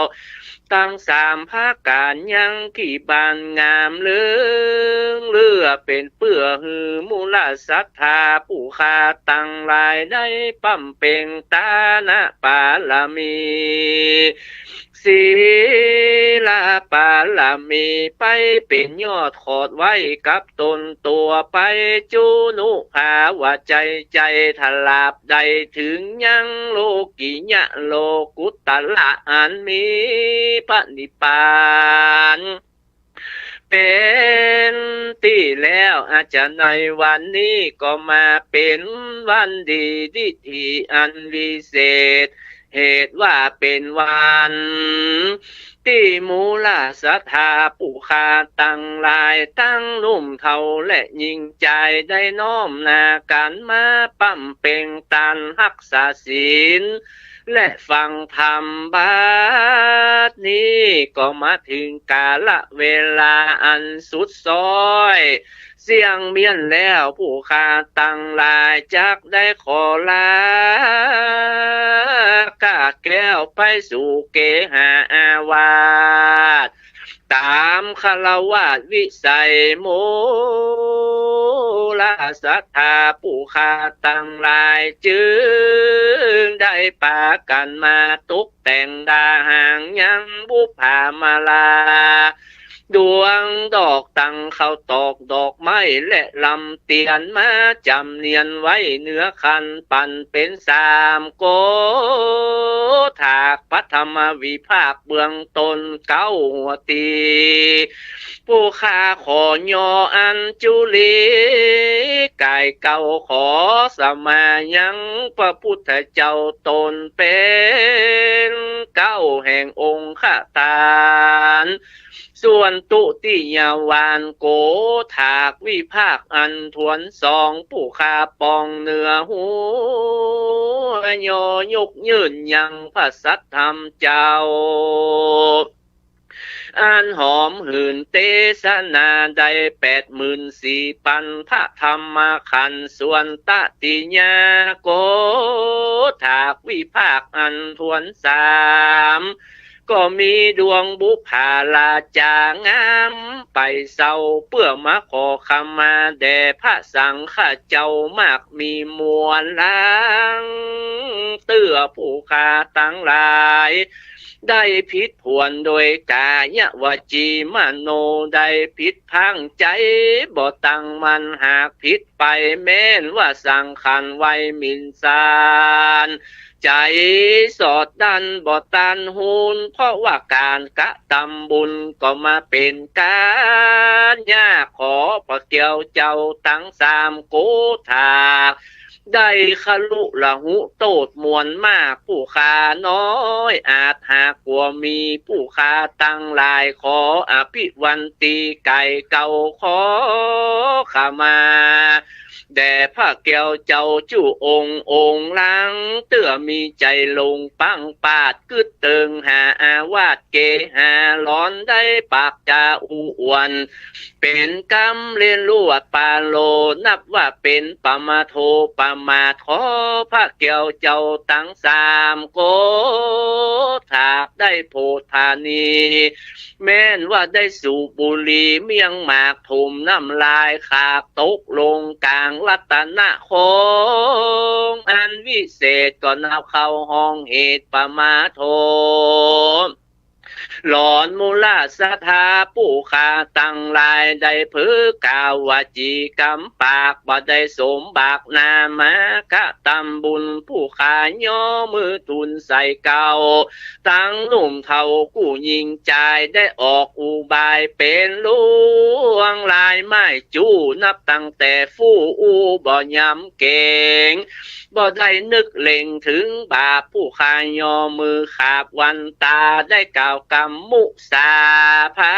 C: ตั้ง3 ภาคการยังกี่บานงามเลือเป็นเปื้อหือมูลศรัทธาผู้คาตั้งหลายได้ปั๊มเป่งตานะปาลามีศีลาปาลามีไปเป็นยอดขอดไว้กับตนตัวไปจูนุภาวะใจทลาบใดถึงยังโลกิยะโลกุตตะละอันมีพระนิพพานเป็นที่แล้วอาจจะในวันนี้ก็มาเป็นวันดีที่อันวิเศษเหตุว่าเป็นวันที่มูลศรัทธาผู้คาตั้งหลายตั้งนุ่มเทาและยิ่งใจได้น้อมนากันมาปั๊มเป่งตันรักษาศีลและฟังธรรมบัดนี้ก็มาถึงกาลเวลาอันสุดซอยเสียงเมียนแล้วผู้คาตั้งหลายจักได้ขอลากาดแก้วไปสู่เกหาอาวาสตามคารวะวิสัยโมลศรัทธาผู้คาตั้งหลายจึงได้ปากันมาตกแต่งดาหางยังบุพามาลาดวงดอกตังเข้าตอกดอกไม้และลำเตียนมาจำเนียนไว้เนื้อคันปั่นเป็น3 โกถากพระธรรมวิภาคเบื้องต้น9 หัวตีผู้ข้าขอยออัญจุลีกายเก่าขอสมายังพระพุทธเจ้าตนเป็น9 แห่งองค์ข้าทานส่วนตุติยาวานโกถากวิภาคอันทวน2 ผู้คาปองเนื้อหูยอยกยืนยังพระสัทธรรมเจ้าอันหอมหื่นเตสนาได้84,000 พระธรรมขันธ์ส่วนตติยาโกถากวิภาคอันทวน3ก็มีดวงบุพาลาจางามไปเศร้าเพื่อมาขอขมาแด่พระสังฆเจ้ามากมีมวลล้างเตื้อผู้คาตั้งหลายได้ผิดผวนโดยกายวจีมโนได้ผิดพังใจบ่ตั้งมันหากผิดไปแม้นว่าสังขันไว้มินสารใจสอดดันบ่ตันหูนเพราะว่าการกะตำบุญก็มาเป็นการยากขอพระเกี่ยวเจ้าทั้ง3 โกถากได้ขลุละหุโตดมวลมากผู้คาน้อยอาจหากกลัวมีผู้คาตั้งหลายขออภิวันตีไก่เก่าขอขมาแด่พระแก้วเจ้าจูองค์ลังเตื้อมีใจลงปังปาดกึดเติงหาอาวาสเกหาร้อนได้ปากจาอวนเป็นกรรมเรียนลวดปาโลนับว่าเป็นปมาโทปมาทขอพระแก้วเจ้าตั้ง3 โกถากได้โพธานีแม้นว่าได้สูบบุหรี่เมียงหมากถมน้ำลายขากตกลงกลางรัตนะโคงอันวิเศษก็นับเข้าห้องเหตุปมาโท หลอนมูลสถาผู้ขาตั้งลายได้ผือกาววจีกำปากบ่ได้สมบากนามากะตำบุญผู้ขาย่อมือตุนใส่เก่าตั้งหนุ่มเท่ากู้ยิงใจได้ออกอุบายเป็นลวงลายไม้จูนับตั้งแต่ฟู่อูบ่ยำเก่งบ่ได้นึกเล็งถึงบาปผู้ขายอมือขาบวันตาได้กล่าวกำมุสาพา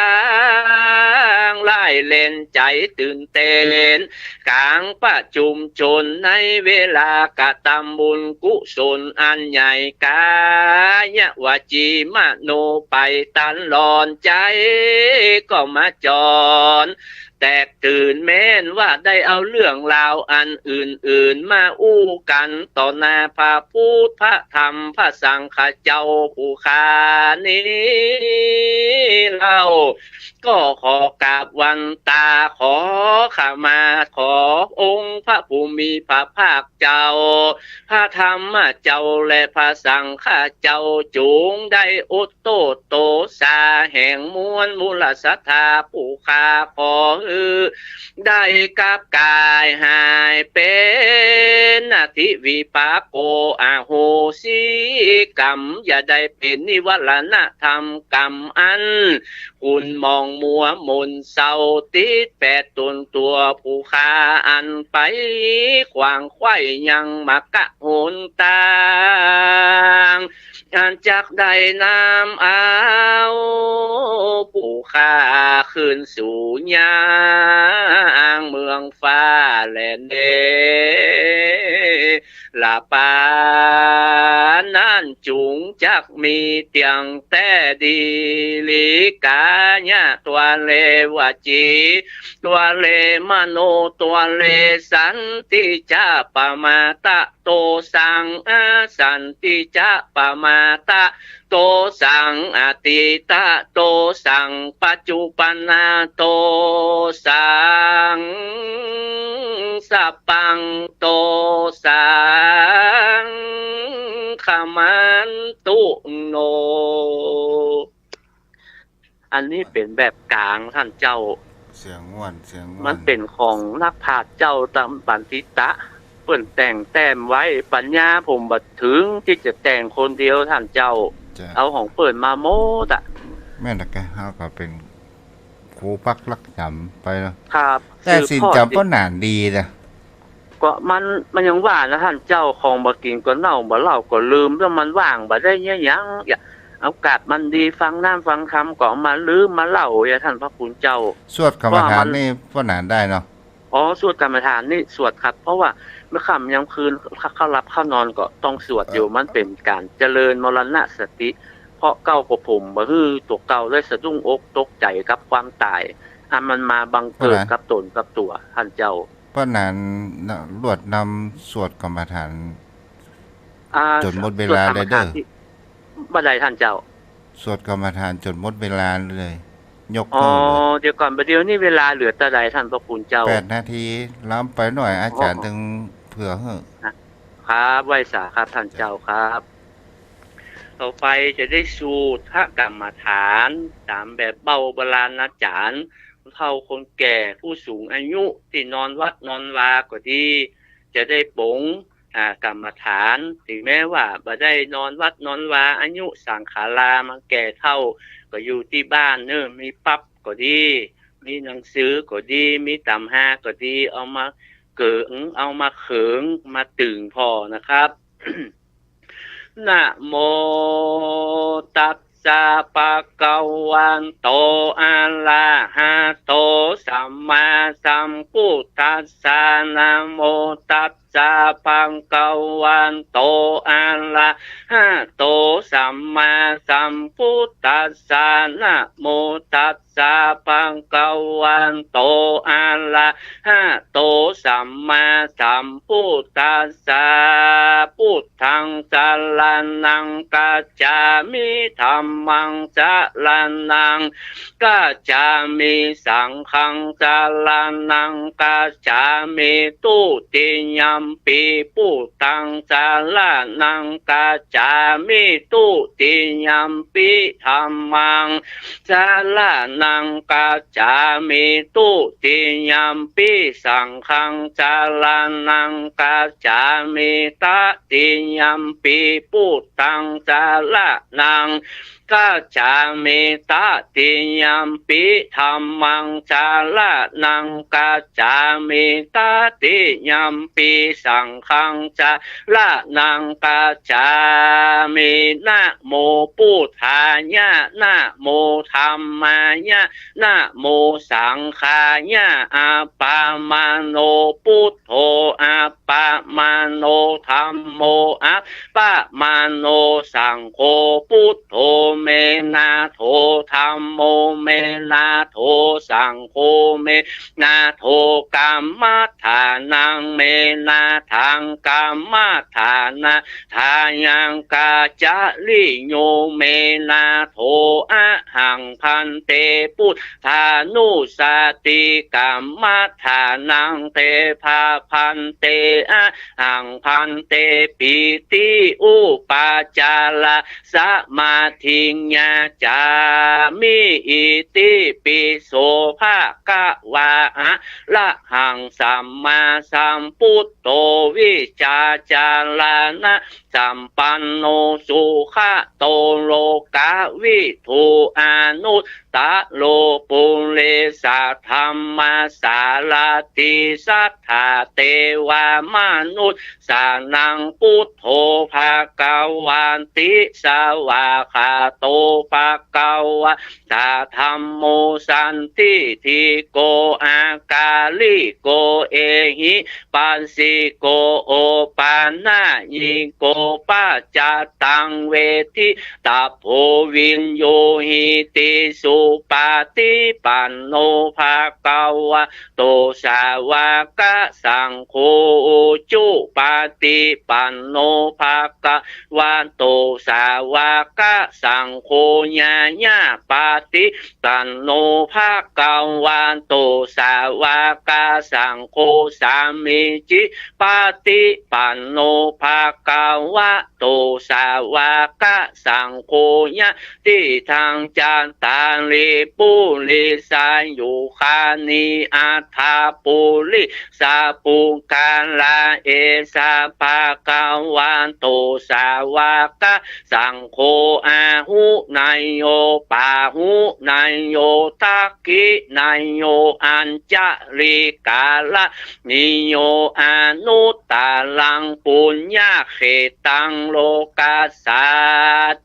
C: งไล่เล่นใจตื่นเต้นกลางประจุมชนในเวลากะตำบุญกุศลอันใหญ่กายวจีมโนไปตันหลอนใจก็มาจรแตกตื่นแม้นว่าได้เอาเรื่องราวอันอื่นๆมาอู้กันต่อหน้าพระพุทธพระธรรมพระสังฆเจ้าผู้ขานี้เราก็ขอกราบวันตาขอขมาขอองค์พระภูมิพระภาคเจ้าพระธรรมเจ้าและพระสังฆเจ้าจูงได้อุตโตโตสาแห่งมวลมูลศรัทธาผู้ขาขอได้กับกายหายเป็นอธิวิปากโกอาโหสิกรรมอย่าได้เป็นนิวรณธรรมกรรมอันคุณมองมัวมนเศร้าติดแปดตนตัวผู้ขาอันไปขวางไข่ยังมากะโหนตางอันจากได้นำเอาผู้ขาขึ้นสู่ยางเมืองฟ้าแลนเดลาปานั่นจุงจักมีเตียงแต่ดีลิกาญะตัวเลวจีตัวเลมโนตัวเลสันติจะปมาตะโตสังสันติจะปมาตะโตสังอติตะโตสังปัจจุปนาโตสังสัพพังโตสังขมันตุโนอันนี้เป็นแบบกลางท่านเจ้า
B: เสียงม่วนเสียงม่วน
C: มันเป็นของนักพาเจ้าตามปันทิตะเปิ้นแต่งแต้มไว้ปัญญาผมบัดถึงที่จะแต่งคนเดียวท่านเจ้าเอาของเปิดมาโมดอ่ะ
B: แม่นกะเฮาก็เป็นครูปักลักจำไปแล้ว
C: ครับ
B: แต่สินจำก็นานดีนะ
C: ก็มันยังว่านะท่านเจ้าของบ่กินก็เน่าบ่เล่าก็ลืมแล้วมันว่างบ่ได้เนี่ยยังเอากาศมันดีฟังน้ำฟังคำก็มาลืมมาเล่าอย่าท่านพระคุณเจ้า
B: สวดกรรมฐานนี่ก็นานได้เนาะ
C: อ๋อสวดกรรมฐานนี่สวดครับเพราะว่าเมื่อค่ำยามคืนเข้ารับเข้านอนก็ต้องสวดอยู่มันเป็นการเจริญมรณสติเพราะเก้ากับผมบ่ฮือตัวเก่าได้สะดุ้งอกตกใจกับความตายมันมาบังเกิดกับตนกับตัวท่านเจ้า
B: เพราะนั้นรวดนำสวดกรรมฐานจนหมดเวลาเลยเด้อ
C: บ่ได้ท่านเจ้า
B: สวดกรรมฐานจนหมดเวลาเลยยก
C: อ๋อเดี๋ยวก่อนประเดี๋ยวนี้เวลาเหลือแต่ใดท่านพระคุณเจ้า
B: 8 นาทีล้ำไปหน่อยอาจารย์ถึงเผื่อเฮ้อ
C: ครับไว้สาครับท่านเจ้าครับต่อไปจะได้สูตรพระกรรมฐานตามแบบเบาโบราณอาจารย์เฒ่าคนแก่ผู้สูงอายุที่นอนวัดนอนวาก็ดีจะได้ปงกรรมฐานถึงแม้ว่าบ่ได้นอนวัดนอนวาอายุสังขารามาแก่เฒ่าก็อยู่ที่บ้านเนอะมีปั๊บก็ดีมีหนังสือก็ดีมีตำหาก็ดีเอามาเกิงเอามาเขิงมาตึงพอนะครับ นะโมตัสสะภะคะวันโตอะระหะโตสัมมาสัมพุทธัสสะนะโมตัสสะภะคะวันโตอะระหะโตสัมมาสัมพุทธัสสะนะโมตัสส สะภะคะวันโตอะระหะโตสัมมาสัมพุทธัสสะพุทธังสรณังกัจฉามิธัมมังสรณังกัจฉามิสังฆังสรณังกัจฉามิตุติยัมปิพุทธังสรณังกัจฉามิตุติยัมปิธัมมังสรณังกัจฉามิตุติยัมปิสังฆังสรณังกัจฉามิตติยัมปิพุทธังสรณังกัจฉามิตติยัมปิธัมมังสรณังกัจฉามิตติยัมปิสังฆังสรณังกัจฉามินะโมพุทธายะนะโมธัมมายะนะโมสังฆายะอัปปะมาโนพุทโธอัปปะมาโนธัมโมอัปปะมาโนสังโฆพุทโธเมนาโถธัมโมเมนาโถสังโฆเมนาโถกัมมัฏฐานังเมนาทังกัมมัฏฐานะทายังกาจะลิโยเมนาโถอะหังพันเตพุทธานุสติกัมมัฏฐานังเตภาพันเตอะหังพันเตปิติอุปาจาระสมาธิญญาจามิอิติปิโสภะคะวะอะระหังสัมมาสัมพุทโธวิชาจารณะสัมปันโนสุขะโตโลกาวิทูอานุตตะโลปุเรสะธรรมสารติสัทธาเทวามนุษย์สานังพุทโธภะคะวันติสวาคาโตภะคะวะตาธัมโมสันติทิโกอากาลิโกเอหิปัสสิโกโอปานะยิโกปัจจตังเวทิตาโพวินโยหิติสุปาติปันโนภะคะวะโตสาวกสังโฆจุปาติปันโนภะคะวะโตสาวกสังโฆญาญาปาติปันโนภะคะวะโตสาวกสังโฆสามิจิปาติปันโนภะคะวะโตสาวกสังโฆญาติทังจันตาลิปุริสายุคานิอัฏฐาปุริสาปุกาลาเอสาภะคะวะโตสาวกสังโฆอาหุนายโยปาหุนายโยทักขินายโยอัญจริกาละนิโยอนุตตาลังปุญญาเขตังโลกัสสา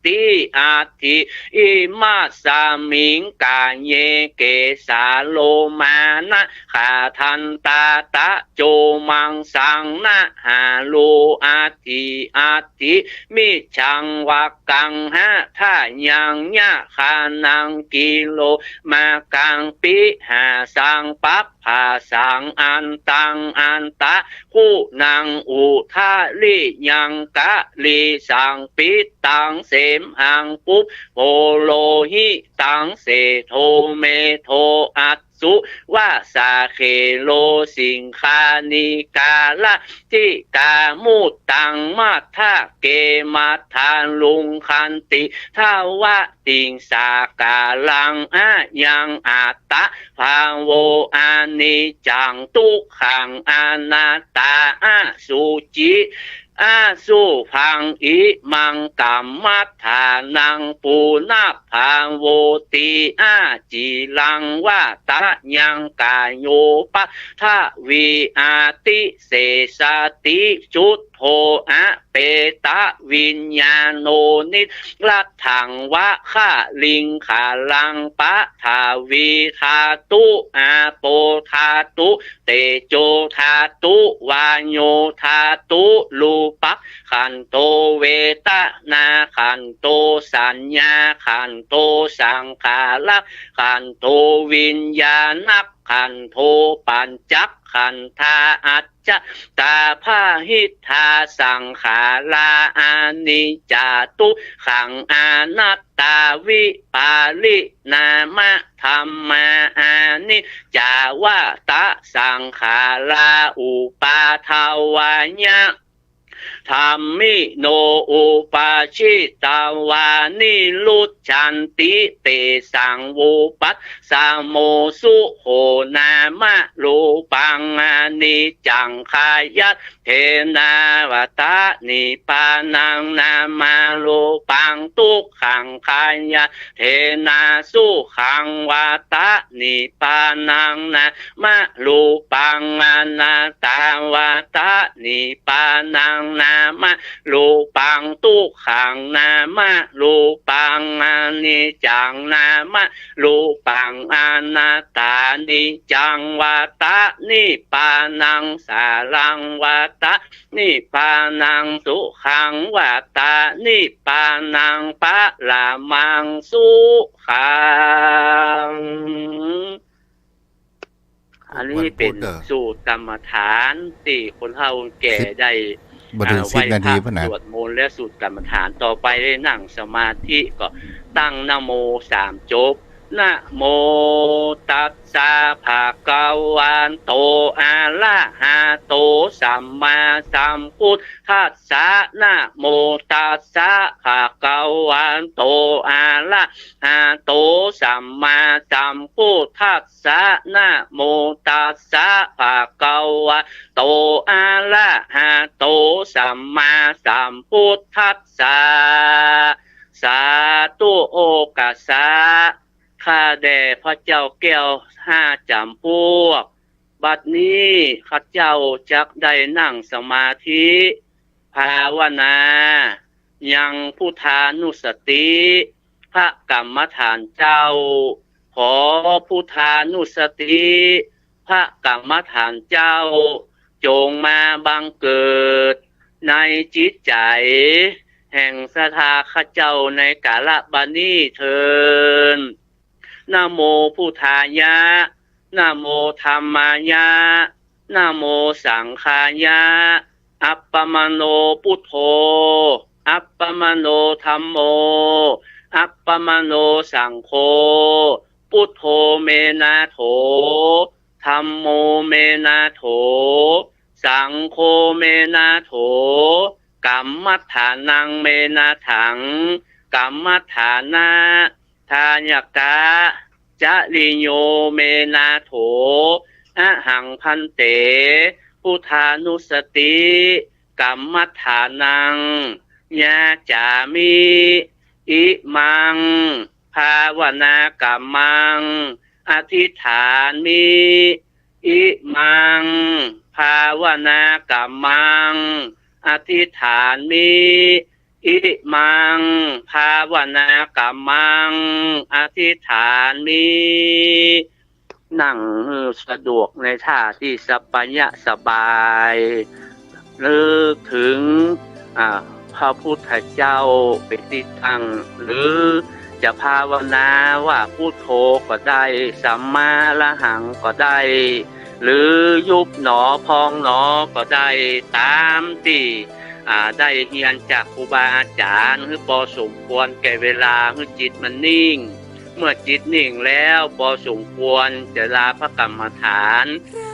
C: ติอาทิอิมัสสามิงกาเยเกสาโลมานะขาทันตาตะโจมังสังนะหาโลอาทิอาทิมิชังวักกังหะทายังยะขานังกิโลมากังปิหาสังปัปภาสังอันตังอันตะคู่นางอุทาลิยังกะลีสังปิตังเสมหังปุปโพโลหิตังเสโทเมโทอัตสุวาสาเคโลสิงคานิกาละทิกามุตตังมัทธะเกมัทธานลุงคันติทาวะติงสากาลังอะยังอัตตะภาโวอานิจังทุกขังอนัตตาอะสุจิอาสุพังอิมังกัมมัฏฐานังปุณภาโวติอาจิลังวะตะยังกายโยปะทะวิอาติเสสติจุตโธอะเปตะวิญญาโนนิรัตถังวะคะลิงขาลังปะทาวิธาตุอาโปธาตุเตโจธาตุวาโยธาตุลูปัก ขันโตเวทนาขันโตสัญญาขันโตสังขารขันโตวิญญาณขันโตปัญจักขันธาอัจจตาภาหิทธาสังขาราอานิจจตุขังอนัตตาวิปาลินามะธรรมาอานิจจาวตะสังขาราอุปาทาวายะธรรมิโนอุปาชิตาวานิลุจันติเตสังวุปัสสะโมสุโหนามะรูปังอนิจจังขายะเทนาวตานิปานังนามารูปังทุกขังขายะเทนาสุขังวาตานิปานังนามะรูปังอนัตตาวาตานิปานังนามะรูปังทุกขังนามะรูปังอนิจจังนามะรูปังอนัตตานิจังวาตานิปานังสารังวาตานิปานังสุขังวาตานิปานังปะละมังสุขังอันนี้เป็นสูตรกรรมฐานที่คนเฒ่าแก่ได้
B: บ่ถึง10 นาทีพุ่นน่ะ
C: สวดมนต์และสูตรกรรมฐานต่อไปได้นั่งสมาธิก็ตั้งนะโม3จบนะโมตัสสะภะคะวะโตอะระหะโตสัมมาสัมพุทธัสสะนะโมตัสสะภะคะวะโตอะระหะโตสัมมาสัมพุทธัสสะนะโมตัสสะภะคะวะโตอะระหะโตสัมมาสัมพุทธัสสะสาธุโอกาสะข้าแด่พระเจ้าแก้ว5จำพวกบัดนี้ข้าเจ้าจักได้นั่งสมาธิภาวนายังพุทธานุสติพระกรรมฐานเจ้าขอพุทธานุสติพระกรรมฐานเจ้าจงมาบังเกิดในจิตใจแห่งศรัทธาข้าเจ้าในกาลบัดนี้เถิดนะโมพุทธายะนะโมธัมมายะนะโมสังฆายะอัปปมโนพุทโธอัปปมโนธัมโมอัปปมโนสังโฆพุทโธเมนะโถธัมโมเมนะโถสังโฆเมนะโถกัมมัฏฐานังเมนะถังกัมมัฏฐานะทายกะจะริโยเมนะโถอะหังพันเตพุทธานุสติกัมมัฏฐานังญาจามิอิมังภาวนากรรมังอธิษฐานมิอิมังภาวนากรรมังอธิษฐานมิอิมังภาวนากรรมังอธิษฐานมินั่งสะดวกในท่าที่สบายนึกถึงพระพุทธเจ้าเป็นที่ตั้งหรือจะภาวนาว่าพุทโธก็ได้สัมมาอรหังก็ได้หรือยุบหนอพองหนอก็ได้ตามที่ได้เรียนจากครูบาอาจารย์คือพอสมควรแก่เวลาคือจิตมันนิ่งเมื่อจิตนิ่งแล้วพอสมควรจะลาพระกรรมฐาน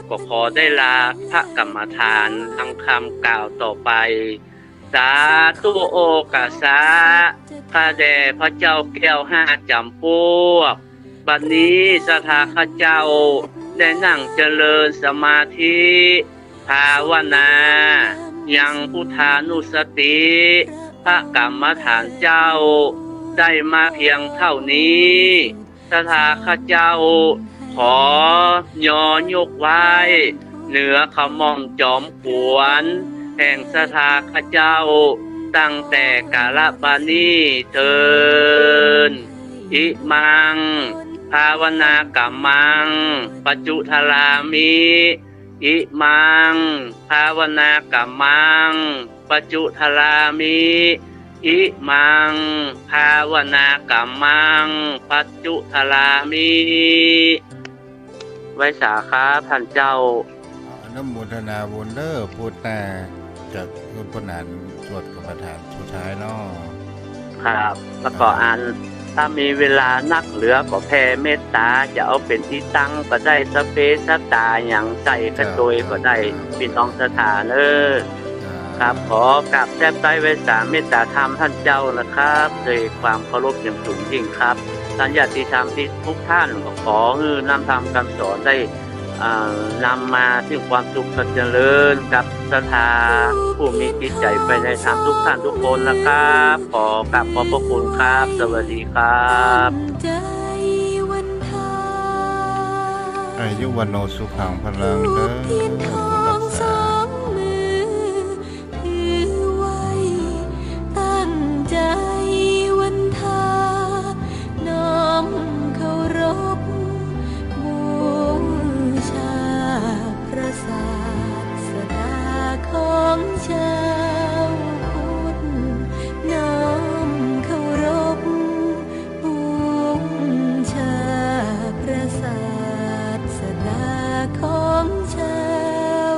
C: ก็ขอได้ลาพระกรรมฐานทางคำกล่าวต่อไปสาธุโอกาสะข้าแด่พระเจ้าแก้ว5จำพวกบัดนี้ศรัทธาข้าเจ้าได้นั่งเจริญสมาธิภาวนายังพุทธานุสติพระกรรมฐานเจ้าได้มาเพียงเท่านี้ศรัทธาข้าเจ้าขอยกไว้เหนือขมองจอมขวนแห่งศรัทธาข้าเจ้าตั้งแต่กาลบัดนี้เถิดอิมังภาวนากรรมังปัจจุทารามิ อิมังภาวนากรรมังปัจจุทรามิอิมังภาวนากรรมังปัจจุทรามิไว้สาครับท่านเจ้า
B: อนุโมทนาบุญเด้อพูดแต่จากคุณปนันสวดกรรมฐานสุดท้ายเนาะ
C: ครับแล้วก็ถ้ามีเวลานักเหลือก็แผ่เมตตาจะเอาเป็นที่ตั้งก็ได้สเปสตาอย่างใจกระโดยก็ได้พี่น้องสถานครับขอกราบแทบใต้ไว้สาเมตตาธรรมท่านเจ้านะครับด้วยความเคารพอย่างสูงยิ่งครับท่านญาติธรรมที่ทุกท่านก็ขอนำธรรมคำสอนได้นำมาถึงความสุขเจริญกับศรัทธาผู้มีจิตใจไปในธรรมทุกท่านทุกคนนะครับขอกราบขอบพระคุณครับสวัสดีครับ
B: อายุวันโนสุขังพลังเด้อรักษา
A: ใจวันทาน้อมเคารพบูชาพระศาสดาของชาวพุทธน้อมเคารพบูชาพระศาสดาของชาว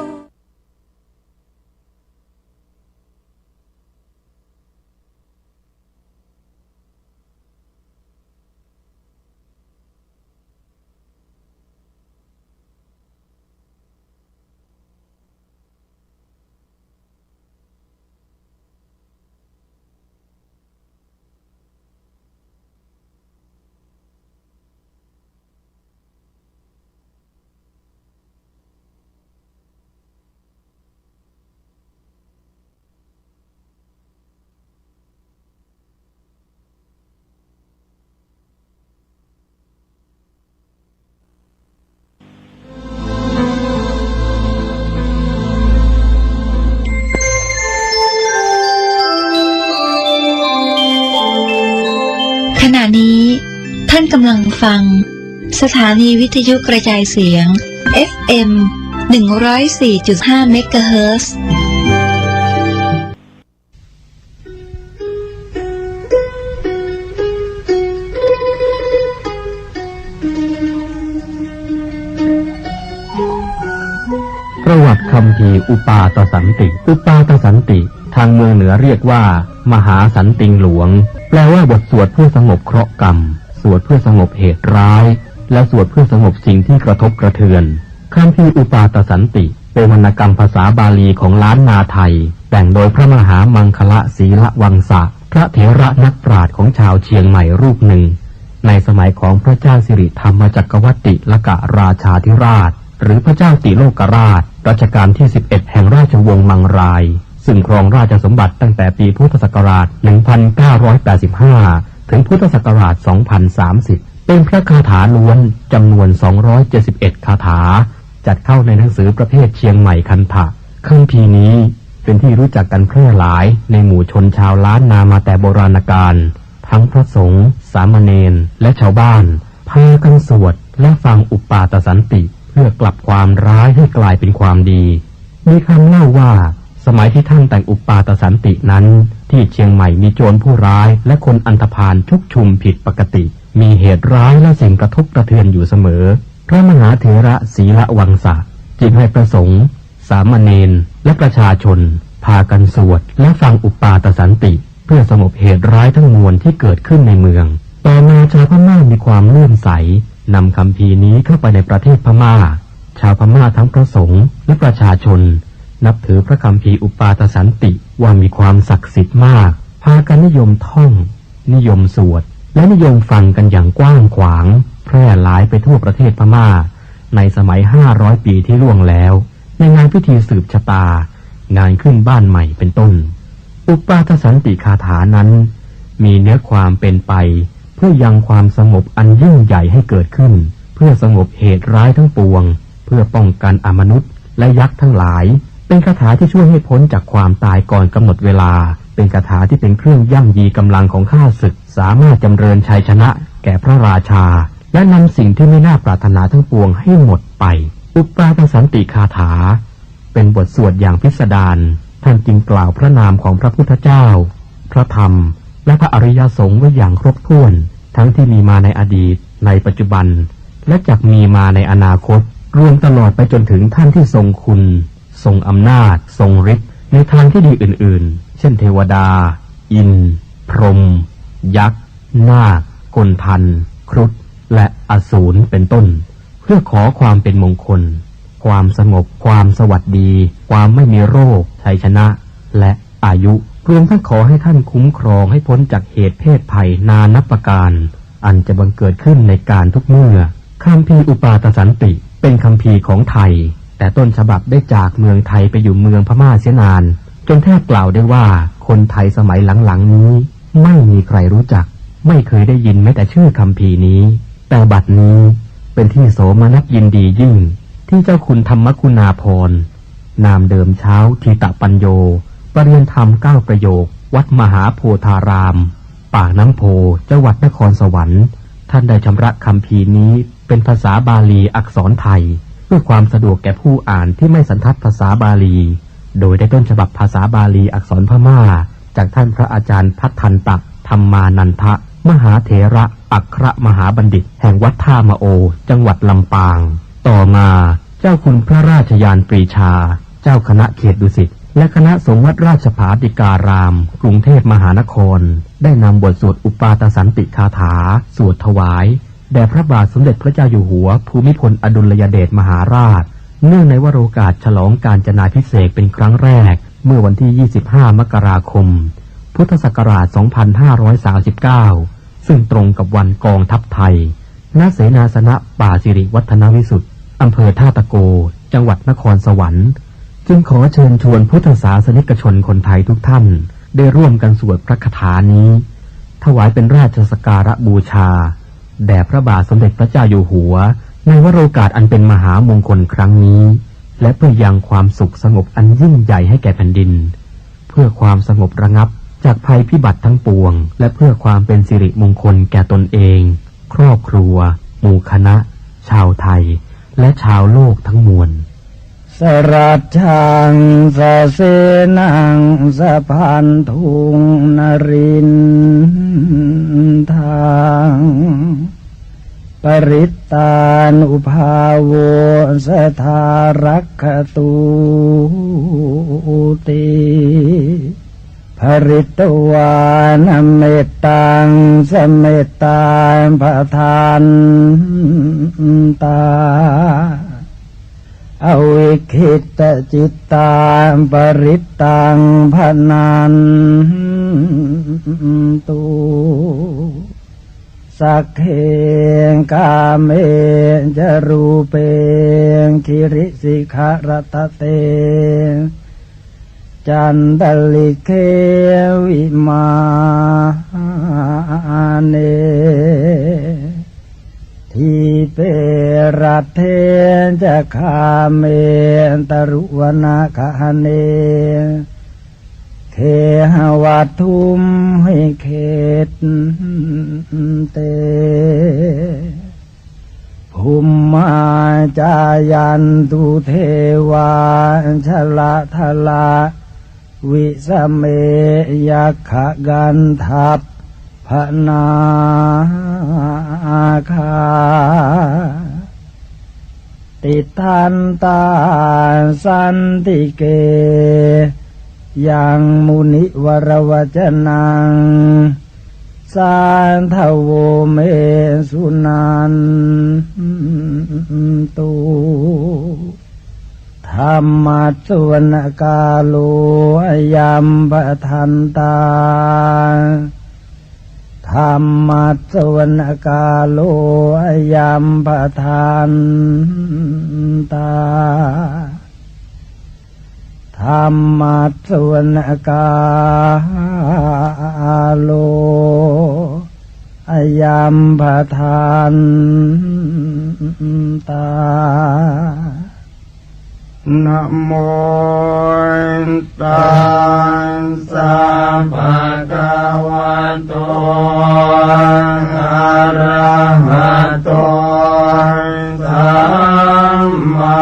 E: ขณะนี้ท่านกำลังฟังสถานีวิทยุกระจายเสียง FM 104.5 เมกะเฮิรตซ์
F: ประวัติคัมภีร์อุปาตสันติอุปาตสันติทางเมืองเหนือเรียกว่ามหาสันติงหลวงแปลว่าบทสวดเพื่อสงบเคราะห์กรรมสวดเพื่อสงบเหตุร้ายและสวดเพื่อสงบสิ่งที่กระทบกระเทือนคัมภีร์อุปาตสันติเป็นวรรณกรรมภาษาบาลีของล้านนาไทยแต่งโดยพระมหามังคละศีลวังสะพระเถระนักปราชญ์ของชาวเชียงใหม่รูปหนึ่งในสมัยของพระเจ้าสิริธรรมจักรวรรดิลกราชาธิราชหรือพระเจ้าติโลกราชรัชกาลที่11แห่งราชวงศ์มังรายซึ่งครองราชสมบัติตั้งแต่ปีพุทธศักราช 1985 ถึงพุทธศักราช 2030 เป็นพระคาถาล้วนจำนวน 271 คาถาจัดเข้าในหนังสือประเภทเชียงใหม่คันธะคัมภีร์นี้เป็นที่รู้จักกันแพร่หลายในหมู่ชนชาวล้านนามาแต่โบราณกาลทั้งพระสงฆ์สามเณรและชาวบ้านพากันสวดและฟังอุปาตสันติเพื่อกลับความร้ายให้กลายเป็นความดีมีคำเล่าว่าสมัยที่ท่านแต่งอุปาตสันตินั้นที่เชียงใหม่มีโจรผู้ร้ายและคนอันธพาลชุกชุมผิดปกติมีเหตุร้ายและสิ่งกระทบกระเทือนอยู่เสมอพระมหาเถระศีลวังสะจึงให้พระสงฆ์สามเณรและประชาชนพากันสวดและฟังอุปาตสันติเพื่อสงบเหตุร้ายทั้งมวลที่เกิดขึ้นในเมืองต่อมาชาวพม่ามีความเลื่อมใสนำคัมภีร์นี้เข้าไปในประเทศพม่าชาวพม่าทั้งพระสงฆ์และประชาชนนับถือพระคัมภีร์อุปาทสันติว่ามีความศักดิ์สิทธิ์มากพากันนิยมท่องนิยมสวดและนิยมฟังกันอย่างกว้างขวางแพร่หลายไปทั่วประเทศพม่าในสมัย500 ปีที่ล่วงแล้วในงานพิธีสืบชะตางานขึ้นบ้านใหม่เป็นต้นอุปาทสันติคาถานั้นมีเนื้อความเป็นไปเพื่อยังความสงบอันยิ่งใหญ่ให้เกิดขึ้นเพื่อสงบเหตุร้ายทั้งปวงเพื่อป้องกันอมนุษย์และยักษ์ทั้งหลายเป็นคาถาที่ช่วยให้พ้นจากความตายก่อนกำหนดเวลาเป็นคาถาที่เป็นเครื่องย่ำยีกำลังของข้าศึกสามารถจำเริญชัยชนะแก่พระราชาและนำสิ่งที่ไม่น่าปรารถนาทั้งปวงให้หมดไป อุปาทสันติคาถาเป็นบทสวดอย่างพิสดารท่านจึงกล่าวพระนามของพระพุทธเจ้าพระธรรมและพระอริยสงฆ์ไว้อย่างครบถ้วนทั้งที่มีมาในอดีตในปัจจุบันและจักมีมาในอนาคตรวมตลอดไปจนถึงท่านที่ทรงคุณทรงอำนาจทรงฤทธิ์ในทางที่ดีอื่นๆเช่นเทวดาอินทร์พรหมยักษ์นาคกลทันครุฑและอสูรเป็นต้นเพื่อขอความเป็นมงคลความสงบความสวัสดีความไม่มีโรคชัยชนะและอายุรวมทั้งขอให้ท่านคุ้มครองให้พ้นจากเหตุเพศภัยนานับประการอันจะบังเกิดขึ้นในการทุกเมื่อคัมภีร์อุปาทสันติเป็นคัมภีร์ของไทยแต่ต้นฉบับได้จากเมืองไทยไปอยู่เมืองพม่าเสียนานจนแทบกล่าวได้ว่าคนไทยสมัยหลังๆนี้ไม่มีใครรู้จักไม่เคยได้ยินแม้แต่ชื่อคัมภีร์นี้แต่บัดนี้เป็นที่โสมนัสยินดียิ่งที่เจ้าคุณธรรมคุณาภรณ์นามเดิมเช้าทีตะปัญโยประเรียนธรรม9ประโยควัดมหาโพธารามปากน้ำโพจังหวัดนครสวรรค์ท่านได้ชำระคัมภีร์นี้เป็นภาษาบาลีอักษรไทยเพื่อความสะดวกแก่ผู้อ่านที่ไม่สันทัดภาษาบาลีโดยได้ต้นฉบับภาษาบาลีอักษรพม่าจากท่านพระอาจารย์พัฒทันตะธรรมานันทะมหาเถระอัครมหาบัณฑิตแห่งวัดท่ามะโอจังหวัดลำปางต่อมาเจ้าคุณพระราชยานปรีชาเจ้าคณะเขตดุสิตและคณะสงฆ์วัดราชภาติการามกรุงเทพมหานครได้นำบทสวดอุปาทสันติคาถาสวดถวายแด่พระบาทสมเด็จพระเจ้าอยู่หัวภูมิพลอดุลยเดชมหาราชเนื่องในวโรกาสฉลองกาญจนาภิเษกเป็นครั้งแรกเมื่อวันที่25มกราคมพุทธศักราช2539ซึ่งตรงกับวันกองทัพไทยณเสนาสนะป่าสิริวัฒนวิสุทธิ์อำเภอท่าตะโกจังหวัดนครสวรรค์จึงขอเชิญชวนพุทธศาสนิกชนคนไทยทุกท่านได้ร่วมกันสวดพระคาถานี้ถวายเป็นราชสักการะบูชาแด่พระบาทสมเด็จพระเจ้าอยู่หัวในวโรกาสอันเป็นมหามงคลครั้งนี้และเพื่อยังความสุขสงบอันยิ่งใหญ่ให้แก่แผ่นดินเพื่อความสงบระงับจากภัยพิบัติทั้งปวงและเพื่อความเป็นสิริมงคลแก่ตนเองครอบครัวหมู่คณะชาวไทยและชาวโลกทั้งมวล
G: สรัจฉังสเสนังสะพันธุงนรินทางปริตตานุภาโวสทารักขตุติภริตวานเมตตังสเมตตาภทานตาอวิคิตจิตตาปริตตังพนันตุสักเขกาเมจรูเปคิริสิขารตเตจันตลิเควิมาเนทีเปรัตเทจะคาเมตรุวนาคาเนเคหวัตุมให้เขตเตภูมิมาจายันตุเทวาชละทละวิสเมยัคขกันทัพพนาคาติทันตาสันติเกยังมุนิวรวจนังสานทโวเมสุนันตุธรรมัสสวนกาโลยัมปทันตาธรรมัสสวนกาโลยัมปทันตาธรรมัสสวนกาโลยัมปทันตานะโมตัสสะภะคะวะโตอะระหะโต สัมมา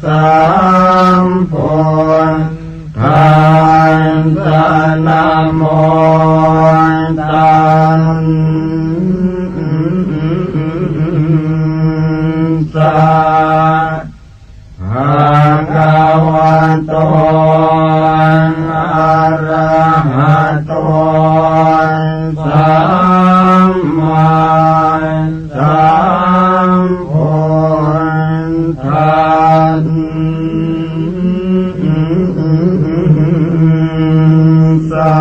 G: สัมพุทธัสสะนะโมตัสสะภะคะวะโตอะระหะโตสัมมาสัมพุทธัสสะ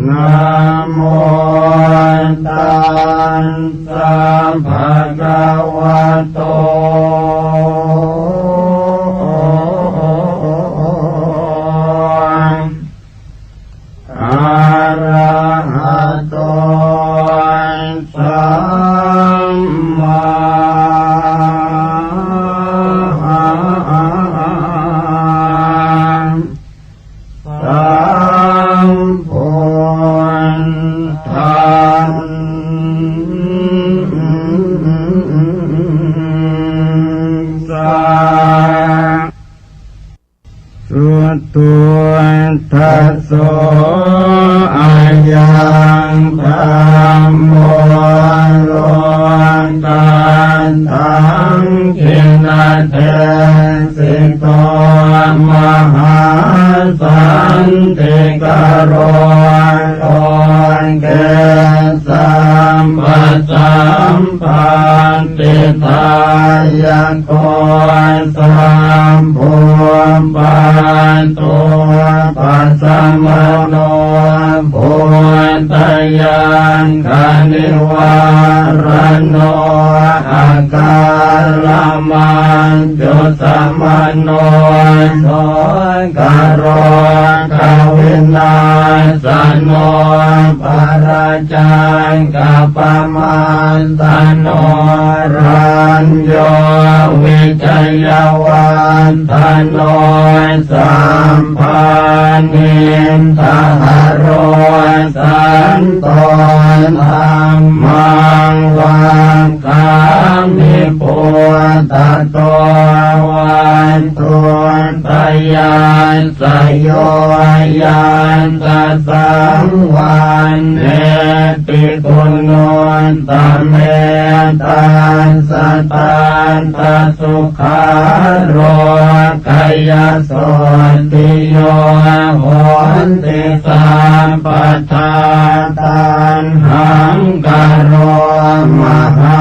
G: นะโมตัสสะภะคะวะโตอะระหะโตสัมมาสัมพุทธัสสะสุตุทัสโสอายังธัมโมโลกันตังขินาเทสิโตมหาสันติกโรโอนเกสัมปัสสัมปันติทายะโกสัมภูปันตุปัสสะมโนภูตยันคานิวารโนอาการมันจุสมโนโสกโรกวินาสโนปราจังกัปมันตโนรัญโยวิจยวันตโนสัมปันนิทหโรสันโตธัมมังวังคามิปุตตะโตวันตุตยานสโยยันตสังวันเนติกุณโนตเมตัสสะตันตสุขาโรกายโสติโยโหติสัมปทาตันหังกโรมหา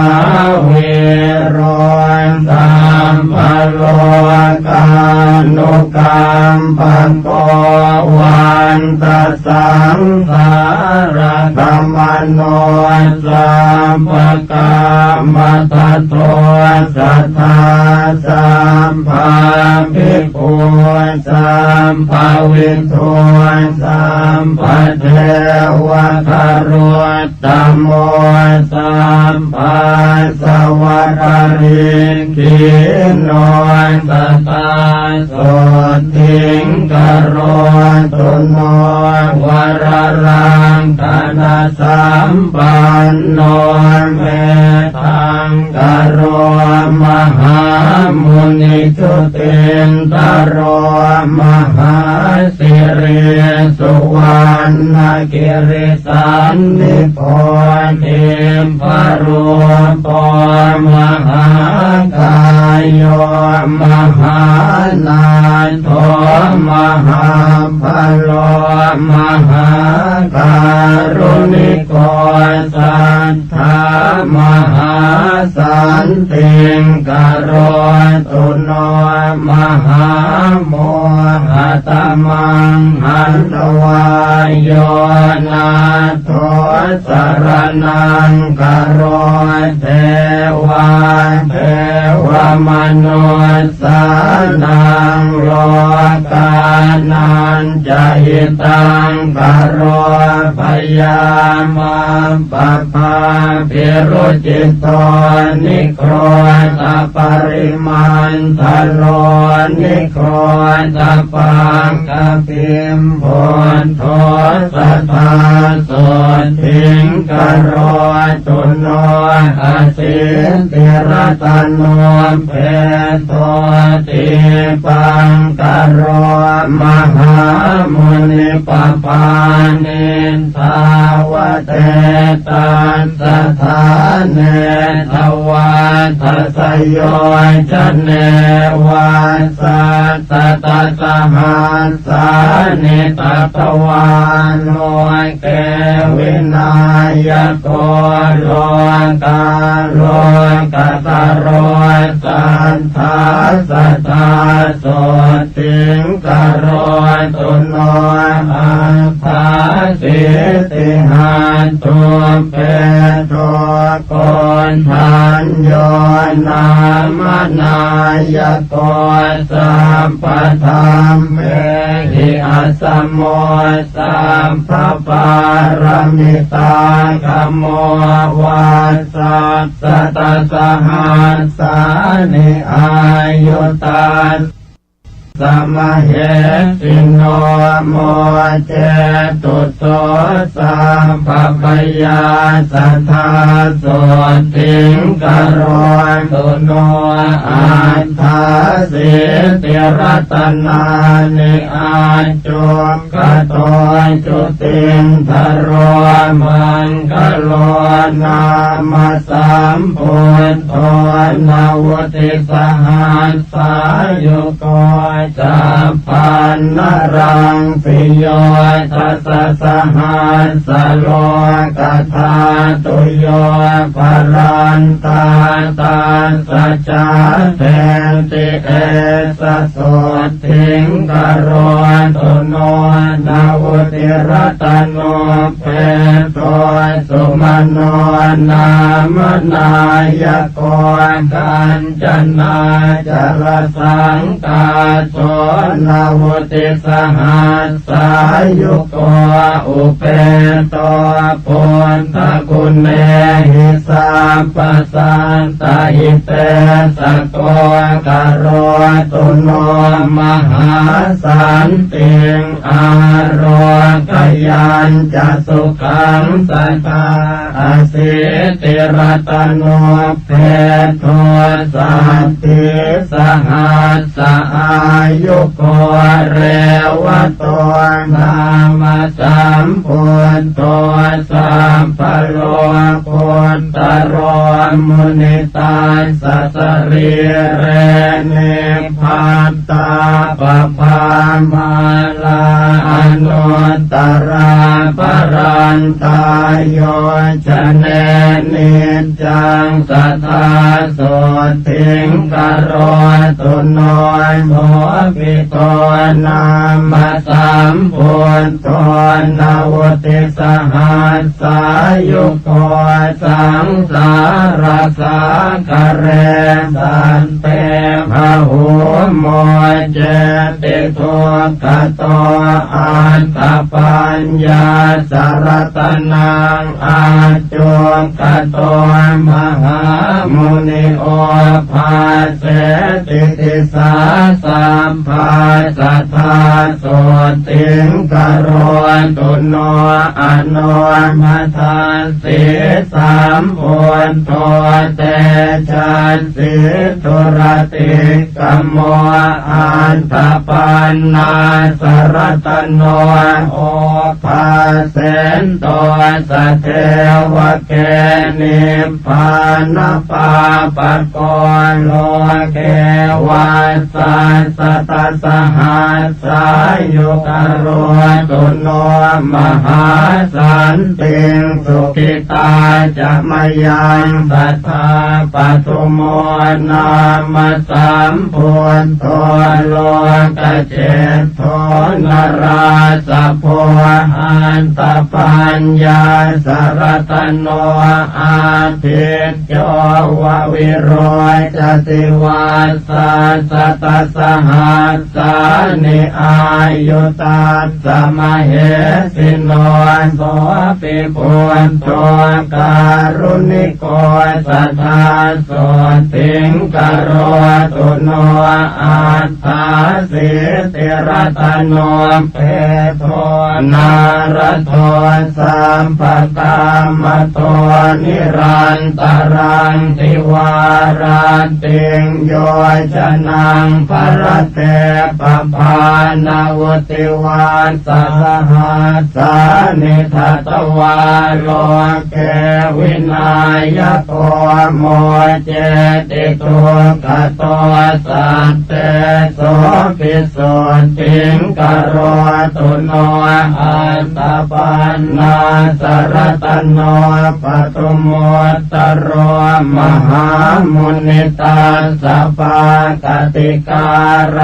G: วิโรสัมภโลกานุกรรมปโกวันตสังสารกัมมโนสัมปกามัตโตสัทธาสัมภาภิกขุสัมภวิทุสัมภเทวะคารตโมสัมภาสวัคริกิโนตตาโสทิงกโรตุโนวรรังธนาสัมปันโนเมตังกโรมหามุนิจุตินตโรมหาสิริสุวรรณกิริสันนิโพธิพรุปมหากายโยมหานาโทมหาพโลมหาการุณิโกสัทธามหาสันติกโรตุโนมหาโมหตมังหันตวายโยนาโทสรนังกโรเทวาเทวมโนสานังโลกานันจะหิตังกโรพยามาปภาภิรุจิตโตนิโครตปริมันทโลนิโครตปังกปิมโพนโทสัทธาโสทิ ถิงกโรตุโนอาสิติรตโนเพโตติปังกโรมหามุนิปปานิทาวเตตันสถาเนทวาทัสโยชเนวันสัตตะสหัสสานิตตวานโนเกวินายโกโลกาโลกัสโรสันทาสัทธาโสติงกโรตุโนอัฏฐาสิติหันตุเปโตโกนทัญโยนามนายโกสัมปทามเมหิอัสสมโมสัมภปารมิตาคัมโมวัสสัสตตสหัสสานิอายุตัสสมเหสิโนโมเจตุโสสัมภปยาสัทธาโสติงกโรตุโนอัฏฐาสิติรัตนานิอาจุกโตจุตินทโรมันกโลนามาสัมพุทโธนาวติสหัสสายุโกจัปปันนรังสิโยทัสสะหัสสะโลกธาตุโยภรันตาตาสัจจาเทติเอสะโสทิงกโรตุโนนาวติรัตโนเปโตสุมโนนามนายโกกัญจนาจรสังกาโสนาวติสหัสสายุโกอุเปโตปุณฑกุณเนหิสัมปสันตหิเตสโกกโรตุโนมหาสันติงอารกยัญจะสุขังสัตตาอสิติรัตโนเพโทสันติสหัสสะอายุโกเรวะโตนามาสัมพุทโธสัมปโลกุตตโรมุนิตาสัสริเรเนพัตตาปภามาลาอนุตตราปรันตายโยชเนนิจังสัทธาโสทิงกโรตุโนโมปิโตนามาสัมพุทโธนาวติสหัสสายุโกสังสารสังกเรสันเตภะหุโมเจติทุกขโตอัตตปัญญาสารตนังอาจุกโตมหามุนิโอภาเสติติสาสัมภาสัทธาโสติงกโรตุโนอโนมัทานสิสามพุทโธเตชันสิทุรติกัมโมอันตปันนาสรตโนโอภาเสนโตสเทวเกนิพพานปาปะโกโลเกวัสสัสตสหัสสายุกโรตุโนมหาสันติงสุขิตาจะมยังสัทธาปทุโมนามาสัมพุทโธโลกเจโทนราสะโพอันตปัญญาสารตโนอาทิตโยววิโรจติวัสสัสตสหัสสานิอายุตัสสมเหสิโนโสปิปุณโธการุณิโกสัทธาโสติงกโรตุ โนอัตถาสิติรัตโนเปโทนารโทสัมปกามโตนิรันตรังติวาราติงโยชนังภรเตปภานาวติวาสสหัสสานิทัตวาโลเกวินายโกโมเจติตุกโตสัตเตโสภิสสุติงกโรตุโนอัตตปันนาสรตโนปตุโมตตโรมหามุนิตาสัพพะกติการ